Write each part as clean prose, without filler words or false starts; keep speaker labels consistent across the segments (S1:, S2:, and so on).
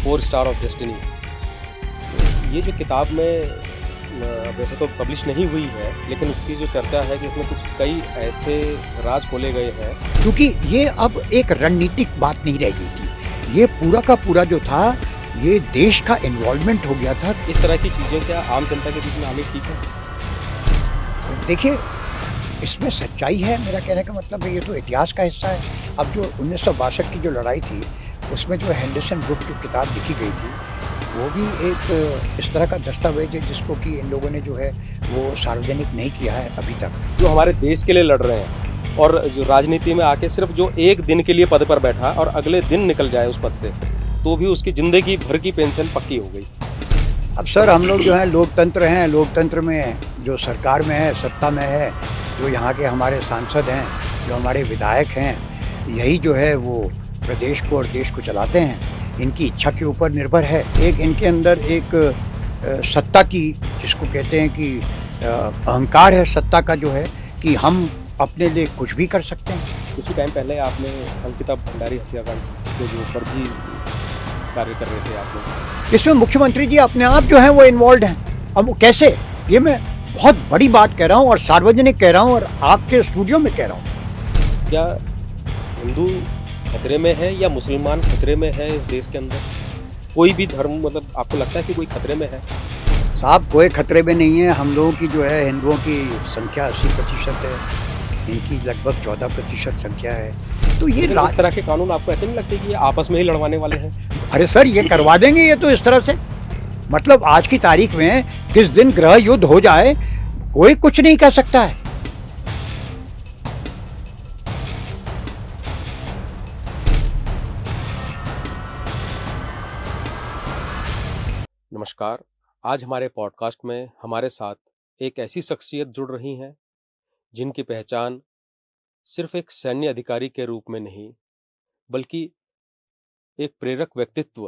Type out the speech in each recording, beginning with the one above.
S1: Four star of destiny. ये जो किताब में वैसे तो पब्लिश नहीं हुई है, लेकिन इसकी जो चर्चा है कि इसमें कुछ कई ऐसे राज खोले गए हैं,
S2: क्योंकि ये अब एक रणनीतिक बात नहीं रह गई थी। ये पूरा का पूरा जो था, ये देश का इन्वॉल्वमेंट हो गया था।
S1: इस तरह की चीज़ें क्या आम जनता के बीच में आनी ठीक है?
S2: देखिए, इसमें सच्चाई है। मेरा कहने का मतलब है, ये तो इतिहास का हिस्सा है। अब जो 1962 की जो लड़ाई थी, उसमें जो हेंडरसन ब्रुक की किताब लिखी गई थी, वो भी एक इस तरह का दस्तावेज है जिसको कि इन लोगों ने जो है वो सार्वजनिक नहीं किया है अभी तक।
S1: जो हमारे देश के लिए लड़ रहे हैं और जो राजनीति में आके सिर्फ जो एक दिन के लिए पद पर बैठा और अगले दिन निकल जाए उस पद से, तो भी उसकी जिंदगी भर की पेंशन पक्की हो गई।
S2: अब सर, हम लोग जो है लोकतंत्र हैं। लोकतंत्र में जो सरकार में है, सत्ता में है, जो यहाँ के हमारे सांसद हैं, जो हमारे विधायक हैं, यही जो है वो प्रदेश को और देश को चलाते हैं। इनकी इच्छा के ऊपर निर्भर है। एक इनके अंदर एक सत्ता की, जिसको कहते हैं कि अहंकार है सत्ता का, जो है कि हम अपने लिए कुछ भी कर सकते हैं।
S1: कुछ ही टाइम पहले आपने अंकिता भंडारी हत्याकांड के जो ऊपर भी कार्य कर रहे थे आप लोग,
S2: इसमें मुख्यमंत्री जी अपने आप जो है वो इन्वॉल्व हैं। अब वो कैसे, ये मैं बहुत बड़ी बात कह रहा हूँ और सार्वजनिक कह रहा हूँ और आपके स्टूडियो में कह रहा हूँ।
S1: क्या हिंदू खतरे में है या मुसलमान खतरे में है इस देश के अंदर? कोई भी धर्म, मतलब आपको लगता है कि कोई खतरे में है?
S2: साहब, कोई खतरे में नहीं है। हम लोगों की जो है, हिंदुओं की संख्या 80% है, इनकी लगभग 14% संख्या है। तो ये
S1: इस तरह के कानून आपको ऐसे नहीं लगते कि ये आपस में ही लड़वाने वाले हैं?
S2: अरे सर, ये करवा देंगे ये तो इस तरह से। मतलब आज की तारीख में किस दिन ग्रह युद्ध हो जाए, कोई कुछ नहीं कह सकता है।
S1: नमस्कार। आज हमारे पॉडकास्ट में हमारे साथ एक ऐसी शख्सियत जुड़ रही हैं जिनकी पहचान सिर्फ एक सैन्य अधिकारी के रूप में नहीं, बल्कि एक प्रेरक व्यक्तित्व,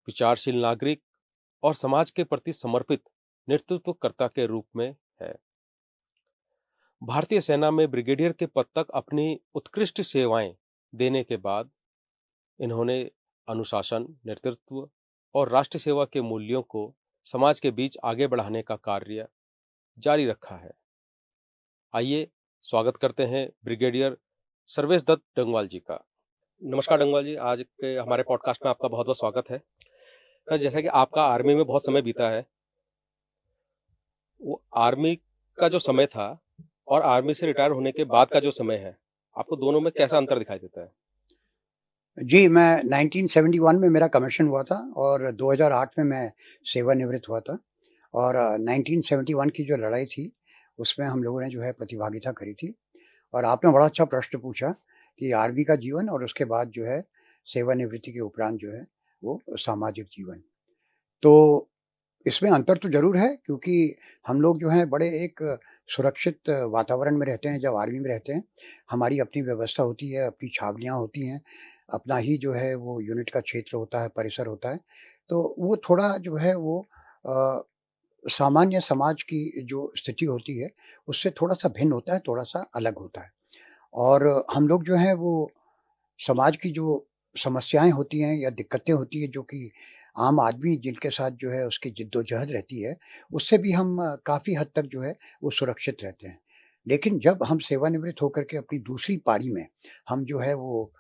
S1: विचारशील नागरिक और समाज के प्रति समर्पित नेतृत्वकर्ता के रूप में है। भारतीय सेना में ब्रिगेडियर के पद तक अपनी उत्कृष्ट सेवाएं देने के बाद इन्होंने अनुशासन, नेतृत्व और राष्ट्र सेवा के मूल्यों को समाज के बीच आगे बढ़ाने का कार्य जारी रखा है। आइए स्वागत करते हैं ब्रिगेडियर सर्वेश दत्त डंगवाल जी का। नमस्कार डंगवाल जी, आज के हमारे पॉडकास्ट में आपका बहुत बहुत स्वागत है। सर, जैसा कि आपका आर्मी में बहुत समय बीता है, वो आर्मी का जो समय था और आर्मी से रिटायर होने के बाद का जो समय है, आपको दोनों में कैसा अंतर दिखाई देता है?
S2: जी, मैं 1971 में मेरा कमीशन हुआ था और 2008 में मैं सेवानिवृत्त हुआ था। और 1971 की जो लड़ाई थी, उसमें हम लोगों ने जो है प्रतिभागिता करी थी। और आपने बड़ा अच्छा प्रश्न पूछा कि आर्मी का जीवन और उसके बाद जो है सेवानिवृत्ति के उपरांत जो है वो सामाजिक जीवन। तो इसमें अंतर तो ज़रूर है, क्योंकि हम लोग जो हैं बड़े एक सुरक्षित वातावरण में रहते हैं जब आर्मी में रहते हैं। हमारी अपनी व्यवस्था होती है, अपनी छावनियाँ होती हैं, अपना ही जो है वो यूनिट का क्षेत्र होता है, परिसर होता है। तो वो थोड़ा जो है वो अ, सामान्य समाज की जो स्थिति होती है, उससे थोड़ा-सा भिन्न होता है, थोड़ा-सा अलग होता है। और हम लोग जो हैं वो समाज की जो समस्याएँ होती हैं या दिक्कतें होती हैं, जो कि आम आदमी जिनके साथ जो है उसकी जिद्दोजहद रहती है, उससे भी हम काफ़ी हद तक जो है वो सुरक्षित रहते हैं। लेकिन जब हम सेवानिवृत्त होकर के अपनी दूसरी पारी में हम जो है वो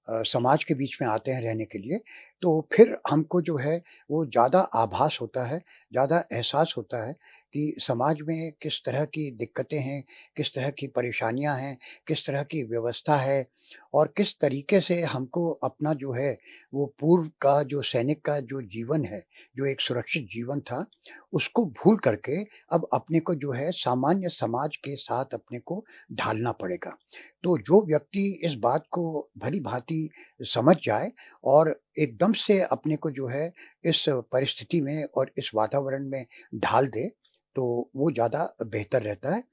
S2: समाज के बीच में आते हैं रहने के लिए, तो फिर हमको जो है वो ज़्यादा आभास होता है, ज़्यादा एहसास होता है कि समाज में किस तरह की दिक्कतें हैं, किस तरह की परेशानियाँ हैं, किस तरह की व्यवस्था है और किस तरीके से हमको अपना जो है वो पूर्व का जो सैनिक का जो जीवन है, जो एक सुरक्षित जीवन था, उसको भूल करके अब अपने को जो है सामान्य समाज के साथ अपने को ढालना पड़ेगा। तो जो व्यक्ति इस बात को भली-भाँति समझ जाए और एकदम से अपने को जो है इस परिस्थिति में और इस वातावरण में ढाल दे, तो वो ज़्यादा बेहतर रहता है।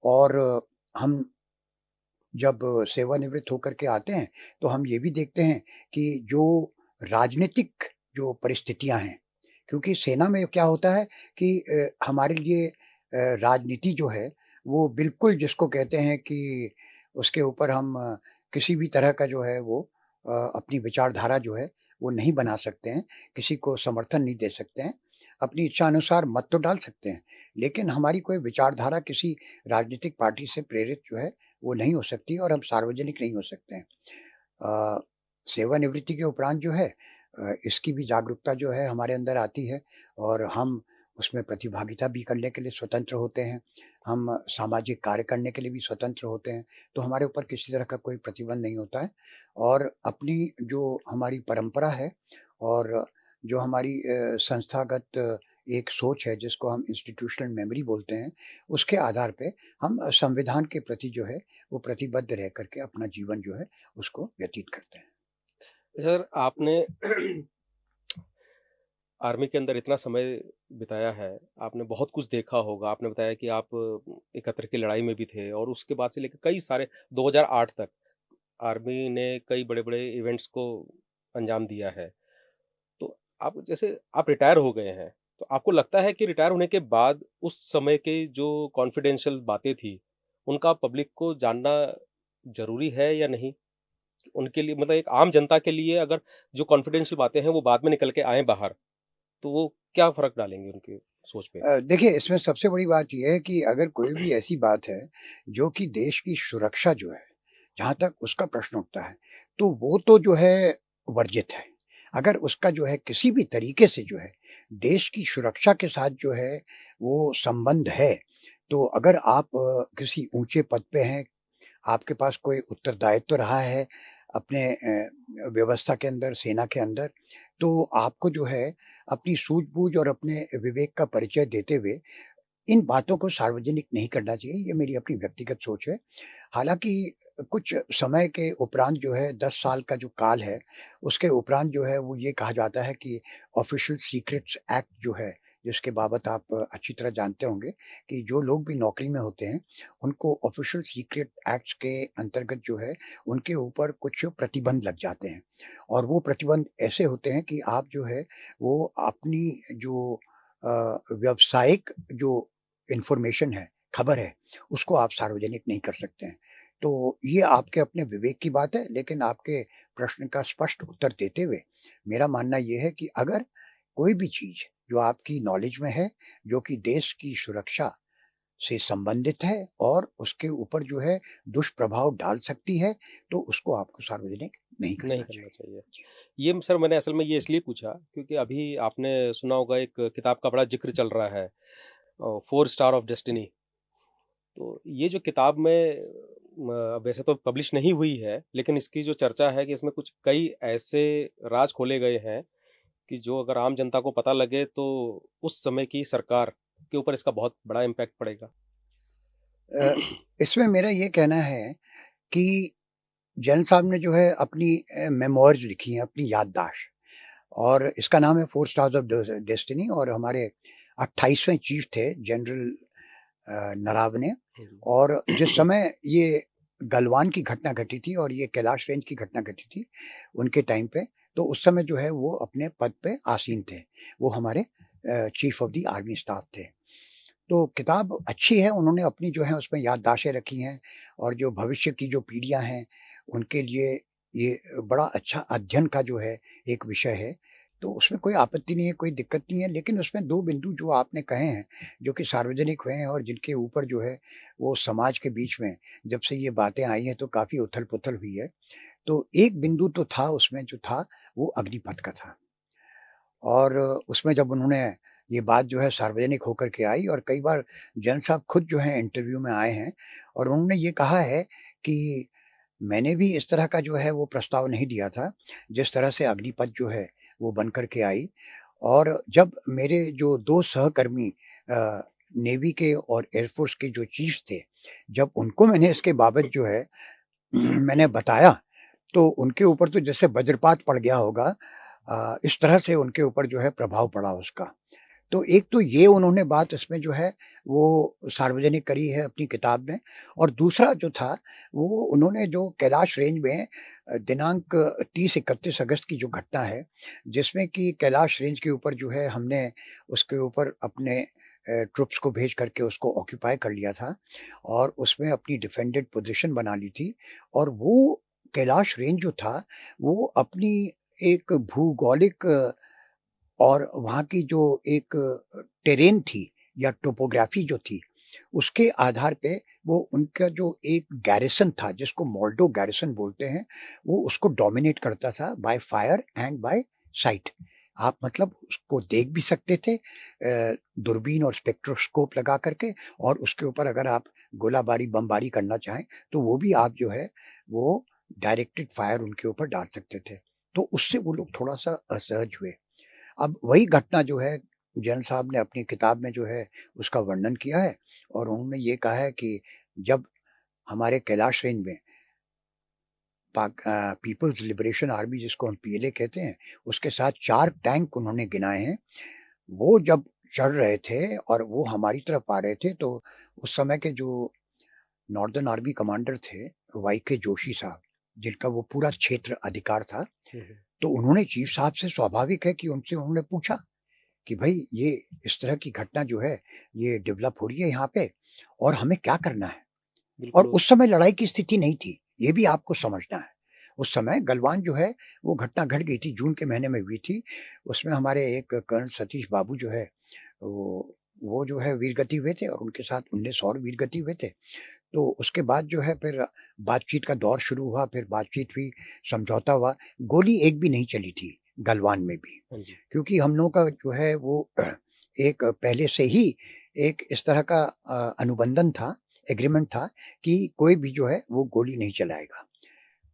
S2: और हम जब सेवानिवृत्त होकर के आते हैं, तो हम ये भी देखते हैं कि जो राजनीतिक जो परिस्थितियाँ हैं, क्योंकि सेना में क्या होता है कि हमारे लिए राजनीति जो है, वो बिल्कुल जिसको कहते हैं कि उसके ऊपर हम किसी भी तरह का जो है वो अपनी विचारधारा जो है, वो नहीं बना सकते हैं, किसी को समर्थन नहीं दे सकते हैं। अपनी इच्छा अनुसार मत तो डाल सकते हैं, लेकिन हमारी कोई विचारधारा किसी राजनीतिक पार्टी से प्रेरित जो है, वो नहीं हो सकती और हम सार्वजनिक नहीं हो सकते हैं। अ, सेवानिवृत्ति के उपरांत जो है इसकी भी जागरूकता जो है हमारे अंदर आती है और हम उसमें प्रतिभागिता भी करने के लिए स्वतंत्र होते हैं। हम सामाजिक कार्य करने के लिए भी स्वतंत्र होते हैं, तो हमारे ऊपर किसी तरह का कोई प्रतिबंध नहीं होता है और अपनी जो हमारी परंपरा है और जो हमारी संस्थागत एक सोच है जिसको हम इंस्टीट्यूशनल मेमोरी बोलते हैं, उसके आधार पे हम संविधान के प्रति जो है वो प्रतिबद्ध रह कर के अपना जीवन जो है उसको व्यतीत करते हैं।
S1: सर, आपने आर्मी के अंदर इतना समय बिताया है, आपने बहुत कुछ देखा होगा। आपने बताया कि आप 71 की लड़ाई में भी थे और उसके बाद से लेकर कई सारे 2008 तक आर्मी ने कई बड़े-बड़े इवेंट्स को अंजाम दिया है। तो आप जैसे आप रिटायर हो गए हैं, तो आपको लगता है कि रिटायर होने के बाद उस समय के जो कॉन्फिडेंशियल बातें थी, उनका पब्लिक को जानना ज़रूरी है या नहीं? उनके लिए मतलब एक आम जनता के लिए अगर जो कॉन्फिडेंशियल बातें हैं, वो बाद में निकल के आएँ बाहर, तो वो क्या फ़र्क डालेंगे उनकी सोच पे?
S2: देखिए इसमें सबसे बड़ी बात ये है कि अगर कोई भी ऐसी बात है जो कि देश की सुरक्षा जो है, जहाँ तक उसका प्रश्न उठता है, तो वो तो जो है वर्जित है। अगर उसका जो है किसी भी तरीके से जो है देश की सुरक्षा के साथ जो है वो संबंध है, तो अगर आप किसी ऊँचे पद पे हैं, आपके पास कोई उत्तरदायित्व रहा है अपने व्यवस्था के अंदर, सेना के अंदर, तो आपको जो है अपनी सूझबूझ और अपने विवेक का परिचय देते हुए इन बातों को सार्वजनिक नहीं करना चाहिए, ये मेरी अपनी व्यक्तिगत सोच है। हालाँकि कुछ समय के उपरांत जो है 10 साल का जो काल है, उसके उपरांत जो है वो ये कहा जाता है कि ऑफ़िशियल सीक्रेट्स एक्ट जो है, जिसके बाबत आप अच्छी तरह जानते होंगे कि जो लोग भी नौकरी में होते हैं, उनको ऑफ़िशियल सीक्रेट एक्ट्स के अंतर्गत जो है, उनके ऊपर कुछ प्रतिबंध लग जाते हैं। और वो प्रतिबंध ऐसे होते हैं कि आप जो है, वो अपनी जो व्यावसायिक जो इन्फॉर्मेशन है, खबर है, उसको आप सार्वजनिक नहीं कर सकते हैं। तो ये आपके अपने विवेक की बात है, लेकिन आपके प्रश्न का स्पष्ट उत्तर देते हुए मेरा मानना ये है कि अगर कोई भी चीज़ जो आपकी नॉलेज में है, जो कि देश की सुरक्षा से संबंधित है और उसके ऊपर जो है दुष्प्रभाव डाल सकती है, तो उसको आपको सार्वजनिक नहीं
S1: नहीं
S2: करना
S1: करना
S2: चाहिए।
S1: चाहिए।
S2: जी।
S1: ये सर मैंने असल में ये इसलिए पूछा क्योंकि अभी आपने सुना होगा एक किताब का बड़ा ज़िक्र चल रहा है 4 स्टार ऑफ डेस्टिनी। तो ये जो किताब में वैसे तो पब्लिश नहीं हुई है, लेकिन इसकी जो चर्चा है कि इसमें कुछ कई ऐसे राज खोले गए हैं कि जो अगर आम जनता को पता लगे तो उस समय की सरकार के ऊपर इसका बहुत बड़ा इम्पैक्ट पड़ेगा।
S2: अ, इसमें मेरा ये कहना है कि जैन साहब ने जो है अपनी मेमोइर्स लिखी हैं, अपनी याददाश्त और इसका नाम है 4 स्टार्स ऑफ डेस्टिनी और हमारे 28वें चीफ थे जनरल नरावने
S1: हुँ।
S2: और जिस समय ये गलवान की घटना घटी थी और ये कैलाश रेंज की घटना घटी थी, उनके टाइम पे, तो उस समय जो है वो अपने पद पे आसीन थे। वो हमारे chief of the army staff थे। तो किताब अच्छी है, उन्होंने अपनी जो है उसमें याददाश्तें रखी हैं और जो भविष्य की जो पीढ़ियाँ हैं, उनके लिए ये बड़ा अच्छा अध्ययन का जो है एक विषय है। तो उसमें कोई आपत्ति नहीं है, कोई दिक्कत नहीं है, लेकिन उसमें 2 बिंदु जो आपने कहे हैं, जो कि सार्वजनिक हुए हैं और जिनके ऊपर जो है वो समाज के बीच में जब से ये बातें आई हैं तो काफ़ी उथल-पुथल हुई है। तो एक बिंदु तो था उसमें जो था, वो अग्निपथ का था। और उसमें जब उन्होंने ये बात जो है सार्वजनिक होकर के आई और कई बार जैन साहब खुद जो है इंटरव्यू में आए हैं और उन्होंने ये कहा है कि मैंने भी इस तरह का जो है वो प्रस्ताव नहीं दिया था, जिस तरह से अग्निपथ जो है वो बन कर के आई और जब मेरे जो 2 सहकर्मी नेवी के और एयरफ़ोर्स के जो चीफ्स थे, जब उनको मैंने इसके बाबत जो है मैंने बताया, तो उनके ऊपर तो जैसे वज्रपात पड़ गया होगा इस तरह से उनके ऊपर जो है प्रभाव पड़ा उसका। तो एक तो ये उन्होंने बात इसमें जो है वो सार्वजनिक करी है अपनी किताब में और दूसरा जो था वो उन्होंने जो कैलाश रेंज में दिनांक 30-31 अगस्त की जो घटना है, जिसमें कि कैलाश रेंज के ऊपर जो है हमने उसके ऊपर अपने ट्रुप्स को भेज करके उसको ऑक्यूपाई कर लिया था और उसमें अपनी डिफेंडेड पोज़ीशन बना ली थी और वो कैलाश रेंज जो था, वो अपनी एक भूगोलिक और वहाँ की जो एक टेरेन थी या टोपोग्राफी जो थी, उसके आधार पे वो उनका जो एक गैरिसन था जिसको मोल्डो गैरिसन बोलते हैं, वो उसको डोमिनेट करता था by fire and by sight. आप मतलब उसको देख भी सकते थे दूरबीन और स्पेक्ट्रोस्कोप लगा करके, और उसके ऊपर अगर आप गोलाबारी बमबारी करना चाहें तो वो भी आप जो है वो डायरेक्टेड फायर उनके ऊपर डाल सकते थे। तो उससे वो लोग थोड़ा-सा असहज हुए। अब वही घटना जो है जैन साहब ने अपनी किताब में जो है उसका वर्णन किया है, और उन्होंने ये कहा है कि जब हमारे कैलाश रेंज में पीपल्स लिबरेशन आर्मी जिसको हम पीएलए कहते हैं, उसके साथ 4 टैंक उन्होंने गिनाए हैं। वो जब चढ़ रहे थे और वो हमारी तरफ आ रहे थे, तो उस समय के जो नॉर्दर्न आर्मी कमांडर थे, वाईके जोशी साहब, जिनका वो पूरा क्षेत्र अधिकार था,
S1: हुँ, हुँ।
S2: तो उन्होंने चीफ साहब से, स्वाभाविक है कि उनसे उन्होंने पूछा कि भई ये इस तरह की घटना जो है ये डेवलप हो रही है यहाँ पे, और हमें क्या करना है? और
S1: बिल्कुल।
S2: उस समय लड़ाई की स्थिति नहीं थी, ये भी आपको समझना है। उस समय गलवान जो है वो घटना घट गई थी, जून के महीने में हुई थी। उसमें हमारे एक कर्नल सतीश बाबू जो है वो जो है वीरगति हुए थे, और उनके साथ 19 और वीरगति हुए थे। तो उसके बाद जो है फिर बातचीत का दौर शुरू हुआ, फिर बातचीत हुई, समझौता हुआ। गोली एक भी नहीं चली थी गलवान में भी,
S1: हाँ जी।
S2: क्योंकि हम लोगों का जो है वो एक पहले से ही एक इस तरह का अनुबंधन था, एग्रीमेंट था कि कोई भी जो है वो गोली नहीं चलाएगा।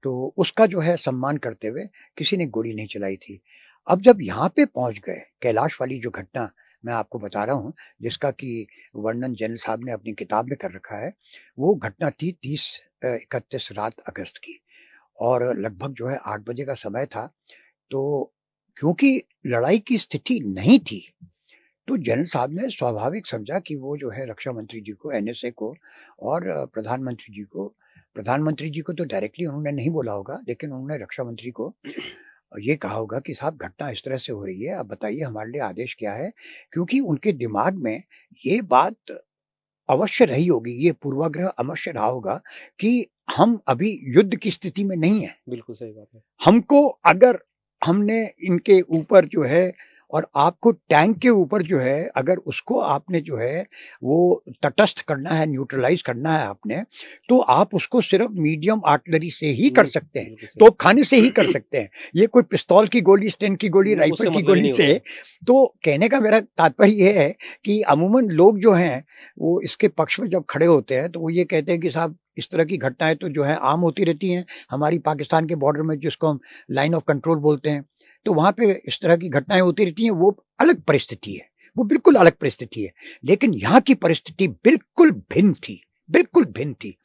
S2: तो उसका जो है सम्मान करते हुए किसी ने गोली नहीं चलाई थी। अब जब यहाँ पे पहुँच गए, कैलाश वाली जो घटना मैं आपको बता रहा हूँ, जिसका कि वर्णन जैन साहब ने अपनी किताब में कर रखा है, वो घटना थी 31 रात अगस्त की, और लगभग जो है 8 बजे का समय था। तो क्योंकि लड़ाई की स्थिति नहीं थी, तो जनरल साहब ने स्वाभाविक समझा कि वो जो है रक्षा मंत्री जी को, एनएसए को और प्रधानमंत्री जी को तो डायरेक्टली उन्होंने नहीं बोला होगा, लेकिन उन्होंने रक्षा मंत्री को ये कहा होगा कि साहब घटना इस तरह से हो रही है, अब बताइए हमारे लिए आदेश क्या है? क्योंकि उनके दिमाग में ये बात अवश्य रही होगी, ये पूर्वाग्रह अवश्य रहा होगा कि हम अभी युद्ध की स्थिति में नहीं हैं।
S1: बिल्कुल सही बात है।
S2: हमको अगर हमने इनके ऊपर जो है, और आपको टैंक के ऊपर जो है, अगर उसको आपने जो है वो तटस्थ करना है, न्यूट्रलाइज़ करना है आपने, तो आप उसको सिर्फ़ मीडियम आर्टिलरी से ही कर सकते हैं,
S1: बिल्कुल सही।
S2: तोप खाने से ही कर सकते हैं। ये कोई पिस्तौल की गोली, स्टेन की गोली, राइफ़ल
S1: उससे
S2: की
S1: मतलब ही
S2: गोली
S1: नहीं
S2: से।
S1: होता है।
S2: तो कहने का मेरा तात्पर्य ये है कि अमूमन लोग जो हैं, वो इसके पक्ष में जब खड़े होते हैं, तो वो ये कहते हैं कि साहब इस तरह की घटनाएँ तो जो है आम होती रहती हैं, हमारी पाकिस्तान के बॉर्डर में जिसको हम लाइन ऑफ कंट्रोल बोलते हैं। तो वहाँ पे इस तरह की घटनाएँ होती रहती हैं, वो अलग परिस्थिति है, वो बिल्कुल अलग परिस्थिति है। लेकिन यहाँ की परिस्थिति बिल्कुल भिन्न थी,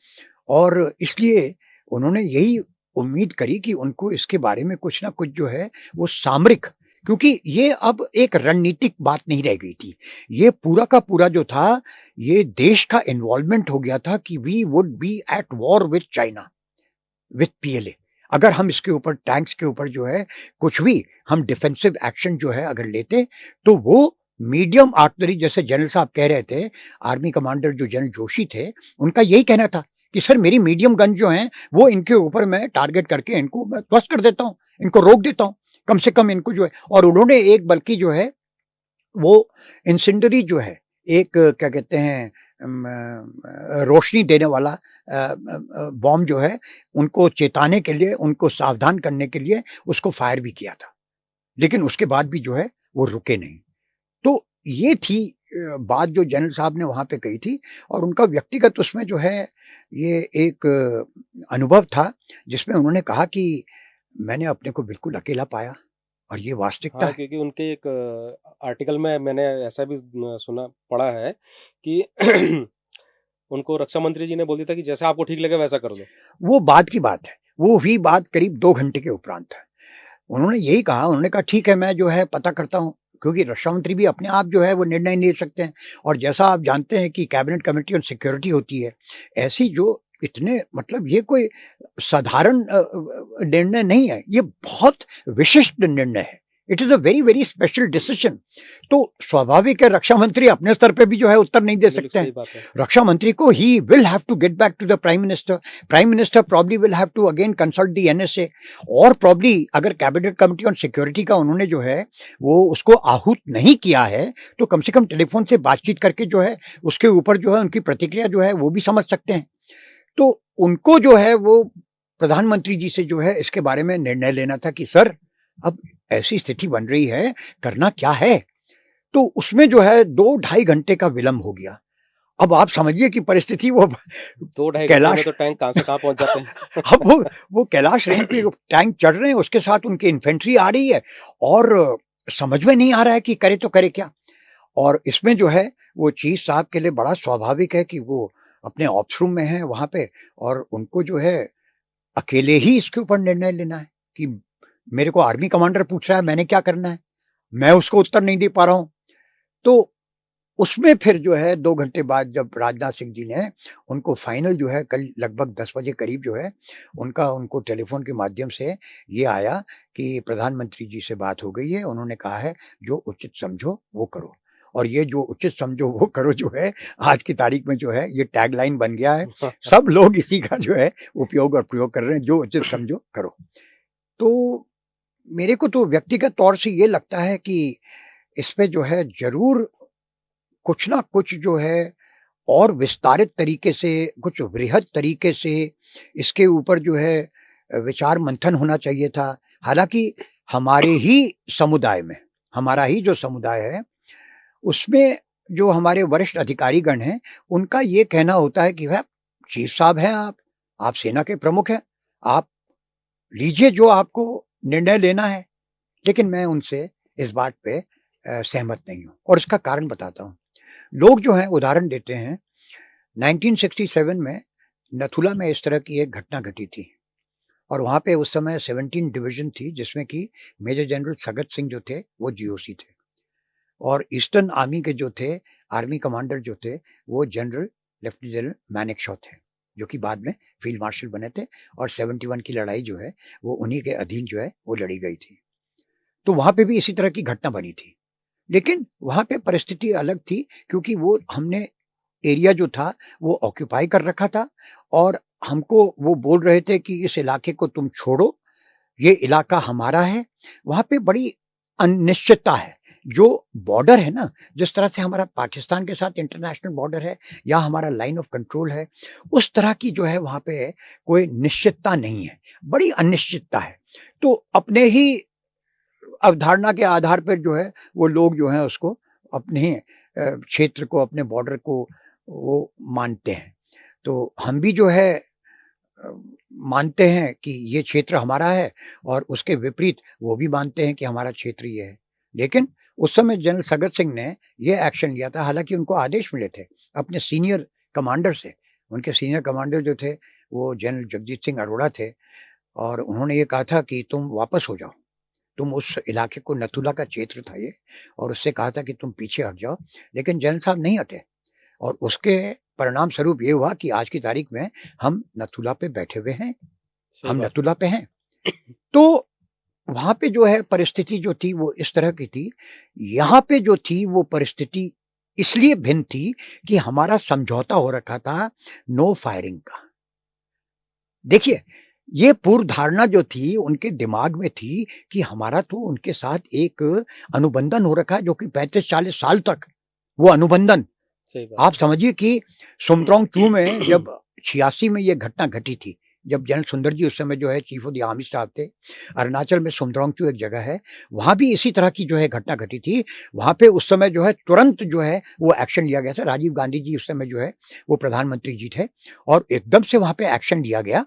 S2: और इसलिए उन्होंने यही उम्मीद करी कि उनको इसके बारे में कुछ ना कुछ जो है वो सामरिक, क्योंकि ये अब एक रणनीतिक बात नहीं रह गई थी। ये पूरा का पूरा जो था, ये देश का इन्वॉल्वमेंट हो गया था कि we would be at war with China, with PLA. अगर हम इसके ऊपर, टैंक्स के ऊपर जो है कुछ भी हम डिफेंसिव एक्शन जो है अगर लेते, तो वो मीडियम आर्टिलरी, जैसे जनरल साहब कह रहे थे, आर्मी कमांडर जो जनरल जोशी थे, उनका यही कहना था कि सर मेरी मीडियम गन जो हैं वो इनके ऊपर मैं टारगेट करके इनको मैं ध्वस्त कर देता हूँ, इनको रोक देता हूँ, कम से कम इनको जो है। और उन्होंने एक बल्कि जो है वो इंसेंडरी जो है, एक क्या कहते हैं रोशनी देने वाला बॉम्ब जो है, उनको चेताने के लिए, उनको सावधान करने के लिए उसको फायर भी किया था। लेकिन उसके बाद भी जो है वो रुके नहीं। तो ये थी बात जो जनरल साहब ने वहाँ पे कही थी, और उनका व्यक्तिगत उसमें जो है ये एक अनुभव था, जिसमें उन्होंने कहा कि मैंने अपने को बिल्कुल अकेला पाया, और ये वास्तविकता
S1: हाँ,
S2: है।
S1: क्योंकि उनके एक आर्टिकल में मैंने ऐसा भी सुना पढ़ा है कि उनको रक्षा मंत्री जी ने बोल दिया था कि जैसा आपको ठीक लगे वैसा कर दो।
S2: वो बाद की बात है। वो हुई बात करीब 2 घंटे के उपरांत है। उन्होंने यही कहा, उन्होंने कहा ठीक है मैं जो है पता करता हूँ, क्योंकि रक्षा मंत्री भी अपने आप जो है वो निर्णय नहीं ले सकते हैं, और जैसा आप जानते हैं कि कैबिनेट कमेटी ऑन सिक्योरिटी होती है, ऐसी जो इतने मतलब ये कोई साधारण निर्णय नहीं है, ये बहुत विशिष्ट निर्णय है। It is a very very special decision. तो स्वाभाविक है रक्षा मंत्री अपने स्तर पे भी जो है उत्तर नहीं दे सकते हैं। रक्षा मंत्री को he will have to get back to the prime minister. Prime minister probably will have to again consult the NSA, और प्रॉब्ली अगर कैबिनेट कमेटी ऑन सिक्योरिटी का उन्होंने जो है वो उसको आहूत नहीं किया है, तो कम से कम टेलीफोन से बातचीत करके जो है उसके ऊपर जो है उनकी प्रतिक्रिया जो है वो भी समझ सकते हैं। तो उनको जो है वो प्रधानमंत्री जी से जो है इसके बारे में निर्णय लेना था कि सर अब ऐसी स्थिति बन रही है, करना क्या है। तो उसमें जो है 2-2.5 घंटे का विलंब हो गया। अब आप समझिए कि परिस्थिति वो
S1: 2-2.5 घंटे
S2: कैलाश
S1: में तो टैंक कहां से कहां पहुंच जाते हैं।
S2: अब वो कैलाश रेंज पे टैंक चढ़ रहे हैं, उसके साथ उनकी इन्फेंट्री आ रही है और समझ में नहीं आ रहा है कि करे तो करे क्या। और इसमें जो है वो चीफ साहब के लिए बड़ा स्वाभाविक है कि वो अपने ऑप्स रूम में हैं वहां पे, और उनको जो है अकेले ही इसके ऊपर निर्णय लेना है कि मेरे को आर्मी कमांडर पूछ रहा है मैंने क्या करना है, मैं उसको उत्तर नहीं दे पा रहा हूं। तो उसमें फिर जो है 2 घंटे बाद जब राजनाथ सिंह जी ने उनको फाइनल जो है कल लगभग 10 बजे करीब जो है उनको टेलीफोन के माध्यम से ये आया कि प्रधानमंत्री जी से बात हो गई है, उन्होंने कहा है जो उचित समझो वो करो। और ये जो उचित समझो वो करो जो है आज की तारीख में जो है ये टैगलाइन बन गया है। सब लोग इसी का जो है उपयोग और प्रयोग कर रहे हैं, जो उचित समझो करो। तो मेरे को तो व्यक्तिगत तौर से ये लगता है कि इस पे जो है जरूर कुछ ना कुछ जो है और विस्तारित तरीके से, कुछ वृहद तरीके से इसके ऊपर जो है विचार मंथन होना चाहिए था। हालांकि हमारे ही समुदाय में, हमारा ही जो समुदाय है उसमें जो हमारे वरिष्ठ अधिकारीगण हैं उनका ये कहना होता है कि भाई चीफ साहब हैं, आप सेना के प्रमुख हैं, आप लीजिए जो आपको निर्णय लेना है। लेकिन मैं उनसे इस बात पे सहमत नहीं हूं, और इसका कारण बताता हूं। लोग जो हैं उदाहरण देते हैं 1967 में नथुला में इस तरह की एक घटना घटी थी, और वहां पे उस समय 17 डिवीजन थी जिसमें कि मेजर जनरल सगत सिंह जो थे वो जीओसी थे, और ईस्टर्न आर्मी के जो थे आर्मी कमांडर जो थे वो जनरल लेफ्टिनेंट जनरल मैनेकशॉ थे, जो कि बाद में फील्ड मार्शल बने थे, और 71 की लड़ाई जो है वो उन्हीं के अधीन जो है वो लड़ी गई थी। तो वहां पे भी इसी तरह की घटना बनी थी, लेकिन वहां पे परिस्थिति अलग थी क्योंकि वो हमने एरिया जो था वो ऑक्यूपाई कर रखा था, और हमको वो बोल रहे थे कि इस इलाके को तुम छोड़ो, ये इलाका हमारा है। वहां पे बड़ी अनिश्चितता है। जो बॉर्डर है ना, जिस तरह से हमारा पाकिस्तान के साथ इंटरनेशनल बॉर्डर है या हमारा लाइन ऑफ कंट्रोल है, उस तरह की जो है वहां पे कोई निश्चितता नहीं है, बड़ी अनिश्चितता है। तो अपने ही अवधारणा के आधार पर जो है वो लोग जो है उसको अपने क्षेत्र को, अपने बॉर्डर को वो मानते हैं। तो हम भी जो है मानते हैं कि ये क्षेत्र हमारा है, और उसके विपरीत वो भी मानते हैं कि हमारा क्षेत्र ये है। लेकिन उस समय जनरल सगत सिंह ने ये एक्शन लिया था, हालांकि उनको आदेश मिले थे अपने सीनियर कमांडर से। उनके सीनियर कमांडर जो थे वो जनरल जगजीत सिंह अरोड़ा थे, और उन्होंने ये कहा था कि तुम वापस हो जाओ, तुम उस इलाके को, नथुला का क्षेत्र था ये, और उससे कहा था कि तुम पीछे हट जाओ। लेकिन जनरल साहब नहीं हटे, और उसके परिणाम स्वरूप ये हुआ कि आज की तारीख में हम नथुला पे बैठे हुए हैं, हम नथुला पे हैं। तो वहां पे जो है परिस्थिति जो थी वो इस तरह की थी। यहाँ पे जो थी वो परिस्थिति इसलिए भिन्न थी कि हमारा समझौता हो रखा था नो फायरिंग का। देखिए, ये पूर्व धारणा जो थी उनके दिमाग में थी कि हमारा तो उनके साथ एक अनुबंधन हो रखा है, जो कि 35-40 साल तक वो अनुबंधन, आप समझिए कि सुमट्रोंग 2 में जब 86 में ये घटना घटी थी, जब जनरल सुंदर जी उस समय जो है chief of the army staff थे, अरुणाचल में सुमट्रोंग 2 एक जगह है, वहां भी इसी तरह की जो है घटना घटी थी। वहां पे उस समय जो है तुरंत जो है वो एक्शन लिया गया था। राजीव गांधी जी उस समय जो है वो प्रधानमंत्री जी थे, और एकदम से वहां पे एक्शन लिया गया।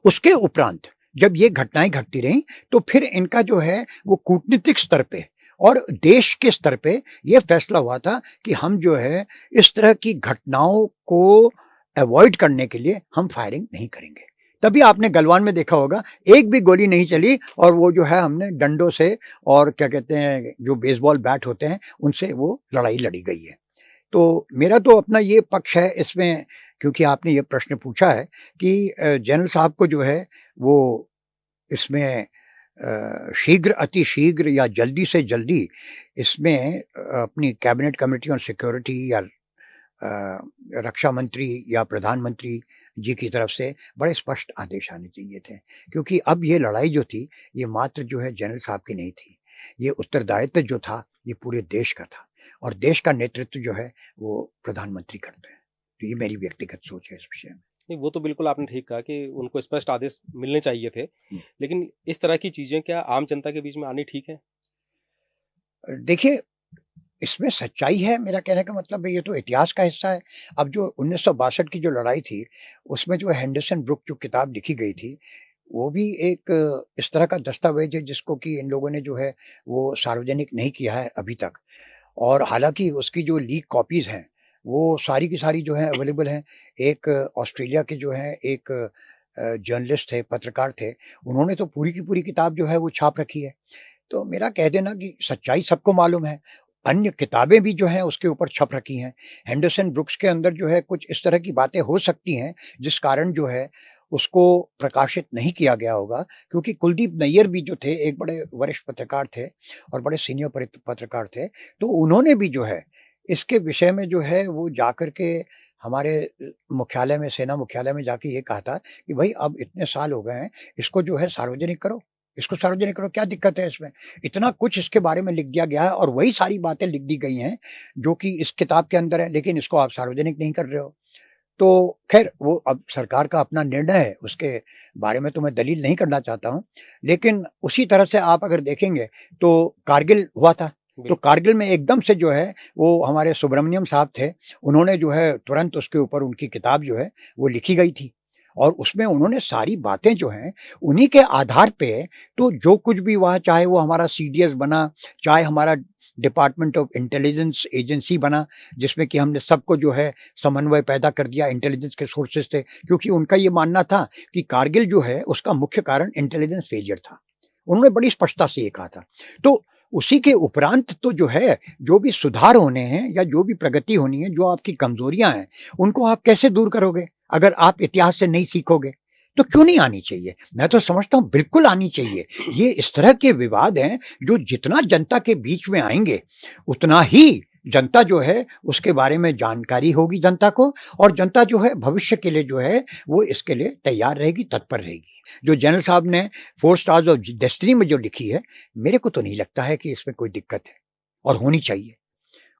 S2: उसके उपरांत जब ये घटनाएं घटती रहीं तो फिर इनका जो है वो कूटनीतिक स्तर पे और देश के स्तर पे ये फैसला हुआ था कि हम जो है इस तरह की घटनाओं को अवॉइड करने के लिए हम फायरिंग नहीं करेंगे। तभी आपने गलवान में देखा होगा एक भी गोली नहीं चली, और वो जो है हमने डंडों से और क्या कहते हैं जो बेसबॉल बैट होते हैं उनसे वो लड़ाई लड़ी गई है। तो मेरा तो अपना ये पक्ष है इसमें, क्योंकि आपने ये प्रश्न पूछा है कि जनरल साहब को जो है वो इसमें शीघ्र, अति शीघ्र या जल्दी से जल्दी इसमें अपनी कैबिनेट कमेटी ऑन सिक्योरिटी या रक्षा मंत्री या प्रधानमंत्री जी की तरफ से बड़े स्पष्ट आदेश आने चाहिए थे, क्योंकि अब ये लड़ाई जो थी ये मात्र जो है जनरल साहब की नहीं थी, ये उत्तरदायित्व जो था ये पूरे देश का था और देश का नेतृत्व जो है वो प्रधानमंत्री करते हैं। तो ये मेरी व्यक्तिगत सोच है इस विषय में।
S1: नहीं, वो तो बिल्कुल आपने ठीक कहा कि उनको स्पष्ट आदेश मिलने चाहिए थे, लेकिन इस तरह की चीजें क्या आम जनता के बीच में आनी ठीक है?
S2: देखिए, इसमें सच्चाई है, मेरा कहने का मतलब है ये तो इतिहास का हिस्सा है। अब जो 1962 की जो लड़ाई थी, उसमें जो हेंडरसन ब्रुक जो किताब लिखी गई थी, वो भी एक इस तरह का दस्तावेज़ है जिसको कि इन लोगों ने जो है वो सार्वजनिक नहीं किया है अभी तक। और हालाँकि उसकी जो लीक कॉपीज़ हैं, वो सारी की सारी जो है अवेलेबल हैं। एक ऑस्ट्रेलिया के जो हैं एक जर्नलिस्ट थे, पत्रकार थे, उन्होंने तो पूरी की पूरी किताब जो है वो छाप रखी है। तो मेरा कह देना कि सच्चाई सबको मालूम है। अन्य किताबें भी जो हैं उसके ऊपर छप रखी हैं। हेंडरसन ब्रुक्स के अंदर जो है कुछ इस तरह की बातें हो सकती हैं, जिस कारण जो है उसको प्रकाशित नहीं किया गया होगा, क्योंकि कुलदीप नैयर भी जो थे एक बड़े वरिष्ठ पत्रकार थे और बड़े सीनियर पत्रकार थे। तो उन्होंने भी जो है इसके विषय में जो है वो जाकर के हमारे मुख्यालय में, सेना मुख्यालय में जाके ये कहा था कि भई अब इतने साल हो गए हैं, इसको जो है सार्वजनिक करो। इसको सार्वजनिक करो, क्या दिक्कत है इसमें? इतना कुछ इसके बारे में लिख दिया गया है और वही सारी बातें लिख दी गई हैं, जो कि इस किताब के अंदर है, लेकिन इसको आप सार्वजनिक नहीं कर रहे हो। तो ख़ैर वो अब सरकार का अपना निर्णय है, उसके बारे में तो मैं दलील नहीं करना चाहता हूँ। लेकिन उसी तरह से आप अगर देखेंगे तो कारगिल हुआ था, तो कारगिल में एकदम से जो है वो हमारे सुब्रमण्यम साहब थे, उन्होंने जो है तुरंत उसके ऊपर उनकी किताब जो है वो लिखी गई थी। और उसमें उन्होंने सारी बातें जो हैं उन्हीं के आधार पे, तो जो कुछ भी वहाँ चाहे वो हमारा सीडीएस बना, चाहे हमारा डिपार्टमेंट ऑफ इंटेलिजेंस एजेंसी बना, जिसमें कि हमने सबको जो है समन्वय पैदा कर दिया, इंटेलिजेंस के सोर्सेस थे, क्योंकि उनका ये मानना था कि कारगिल जो है उसका मुख्य कारण इंटेलिजेंस फेलियर था। उन्होंने बड़ी स्पष्टता से ये कहा था। तो उसी के उपरांत तो जो है, जो भी सुधार होने हैं या जो भी प्रगति होनी है, जो आपकी कमजोरियां हैं, उनको आप कैसे दूर करोगे अगर आप इतिहास से नहीं सीखोगे? तो क्यों नहीं आनी चाहिए? मैं तो समझता हूँ बिल्कुल आनी चाहिए। ये इस तरह के विवाद हैं जो जितना जनता के बीच में आएंगे, उतना ही जनता जो है उसके बारे में जानकारी होगी जनता को, और जनता जो है भविष्य के लिए जो है वो इसके लिए तैयार रहेगी, तत्पर रहेगी। जो जनरल साहब ने 4 स्टार्स ऑफ डेस्टिनी में जो लिखी है, मेरे को तो नहीं लगता है कि इसमें कोई दिक्कत है और होनी चाहिए।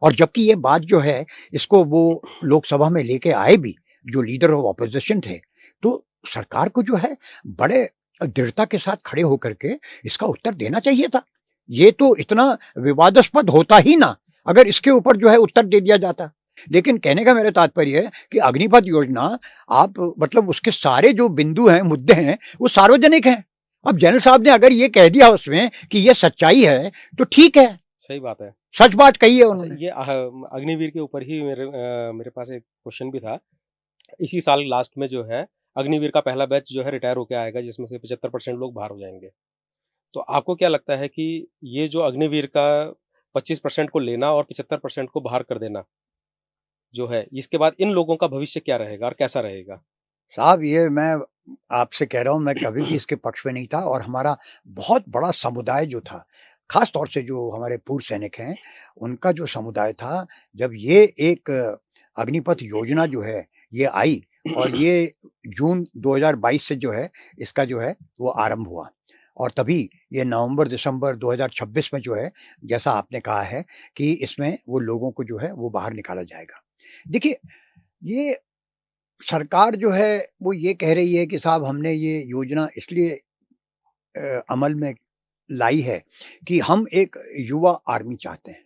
S2: और जबकि ये बात जो है इसको वो लोकसभा में लेके आए भी, जो लीडर ऑफ ऑपोजिशन थे, तो सरकार को जो है बड़े दृढ़ता के साथ खड़े होकर के इसका उत्तर देना चाहिए था। ये तो इतना विवादास्पद होता ही ना अगर इसके ऊपर जो है उत्तर दे दिया जाता। लेकिन कहने का मेरा तात्पर्य है कि अग्निपथ योजना, आप मतलब उसके सारे जो बिंदु हैं, मुद्दे हैं, वो सार्वजनिक हैं। अब जनरल साहब ने अगर ये कह दिया उसमें कि ये सच्चाई है तो ठीक है,
S1: सही बात है,
S2: सच बात कही है उन्होंने।
S1: ये अग्निवीर के ऊपर ही मेरे पास एक क्वेश्चन भी था। इसी साल लास्ट में जो है अग्निवीर का पहला बैच जो है रिटायर होकर आएगा, जिसमें से 75% लोग बाहर हो जाएंगे। तो आपको क्या लगता है कि ये जो अग्निवीर का 25% को लेना और 75% को बाहर कर देना जो है, इसके बाद इन लोगों का भविष्य क्या रहेगा और कैसा रहेगा?
S2: साहब, ये मैं आपसे कह रहा हूँ, मैं कभी भी इसके पक्ष में नहीं था। और हमारा बहुत बड़ा समुदाय जो था, खास तौर से जो हमारे पूर्व सैनिक हैं, उनका जो समुदाय था, जब ये एक अग्निपथ योजना जो है ये आई और ये जून 2022 से जो है इसका जो है वो आरंभ हुआ, और तभी ये नवंबर दिसंबर 2026 में जो है, जैसा आपने कहा है कि इसमें वो लोगों को जो है वो बाहर निकाला जाएगा। देखिए, ये सरकार जो है वो ये कह रही है कि साहब हमने ये योजना इसलिए अमल में लाई है कि हम एक युवा आर्मी चाहते हैं,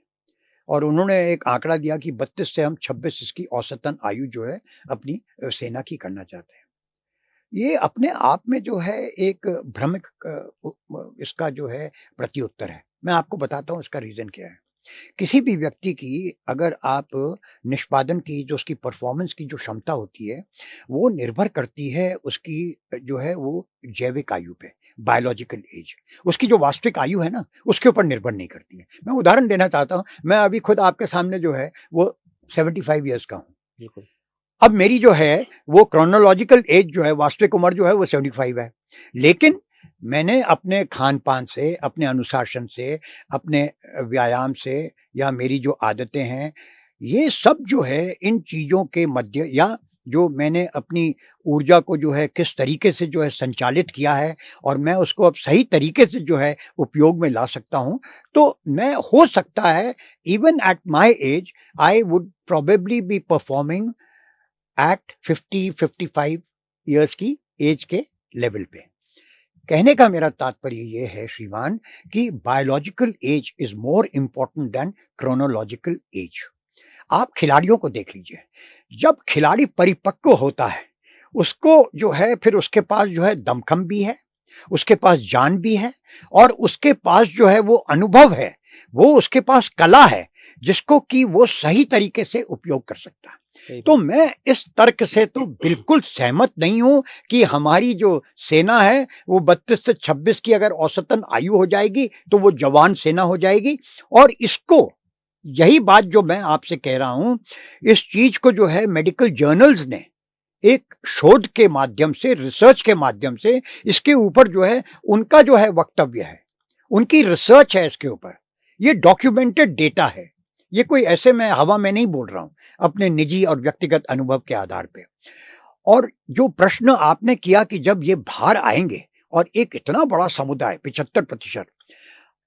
S2: और उन्होंने एक आंकड़ा दिया कि 32 से हम 26 इसकी औसतन आयु जो है अपनी सेना की करना चाहते हैं। ये अपने आप में जो है एक भ्रमिक इसका जो है प्रत्युत्तर है। मैं आपको बताता हूँ इसका रीज़न क्या है। किसी भी व्यक्ति की अगर आप निष्पादन की जो उसकी परफॉर्मेंस की जो क्षमता होती है, वो निर्भर करती है उसकी जो है वो जैविक आयु पे, बायोलॉजिकल एज। उसकी जो वास्तविक आयु है ना, उसके ऊपर निर्भर नहीं करती है। मैं उदाहरण देना चाहता हूँ, मैं अभी खुद आपके सामने जो है वो 75 ईयर्स का हूँ।
S1: बिल्कुल।
S2: अब मेरी जो है वो क्रोनोलॉजिकल एज जो है, वास्तविक उम्र जो है वो 75 है। लेकिन मैंने अपने खान-पान से, अपने अनुशासन से, अपने व्यायाम से या मेरी जो आदतें हैं, ये सब जो है इन चीज़ों के मध्य या जो मैंने अपनी ऊर्जा को जो है किस तरीके से जो है संचालित किया है और मैं उसको अब सही तरीके से जो है उपयोग में ला सकता हूँ। तो मैं हो सकता है even at my age I would probably be performing at 50-55 years की एज के लेवल पे। कहने का मेरा तात्पर्य ये है श्रीमान कि biological age is more important than chronological age. आप खिलाड़ियों को देख लीजिए, जब खिलाड़ी परिपक्व होता है, उसको जो है फिर उसके पास जो है दमखम भी है, उसके पास जान भी है और उसके पास जो है वो अनुभव है, वो उसके पास कला है, जिसको कि वो सही तरीके से उपयोग कर सकता है। तो मैं इस तर्क से तो बिल्कुल सहमत नहीं हूं कि हमारी जो सेना है वो 32 से 26 की अगर औसतन आयु हो जाएगी तो वो जवान सेना हो जाएगी। और इसको यही बात जो मैं आपसे कह रहा हूं, इस चीज को जो है मेडिकल जर्नल्स ने एक शोध के माध्यम से, रिसर्च के माध्यम से इसके ऊपर जो है उनका जो है वक्तव्य है, उनकी रिसर्च है इसके ऊपर, ये डॉक्यूमेंटेड डेटा है, ये कोई ऐसे मैं हवा में नहीं बोल रहा हूं, अपने निजी और व्यक्तिगत अनुभव के आधार पे। और जो प्रश्न आपने किया कि जब ये बाहर आएंगे और एक इतना बड़ा समुदाय 75%,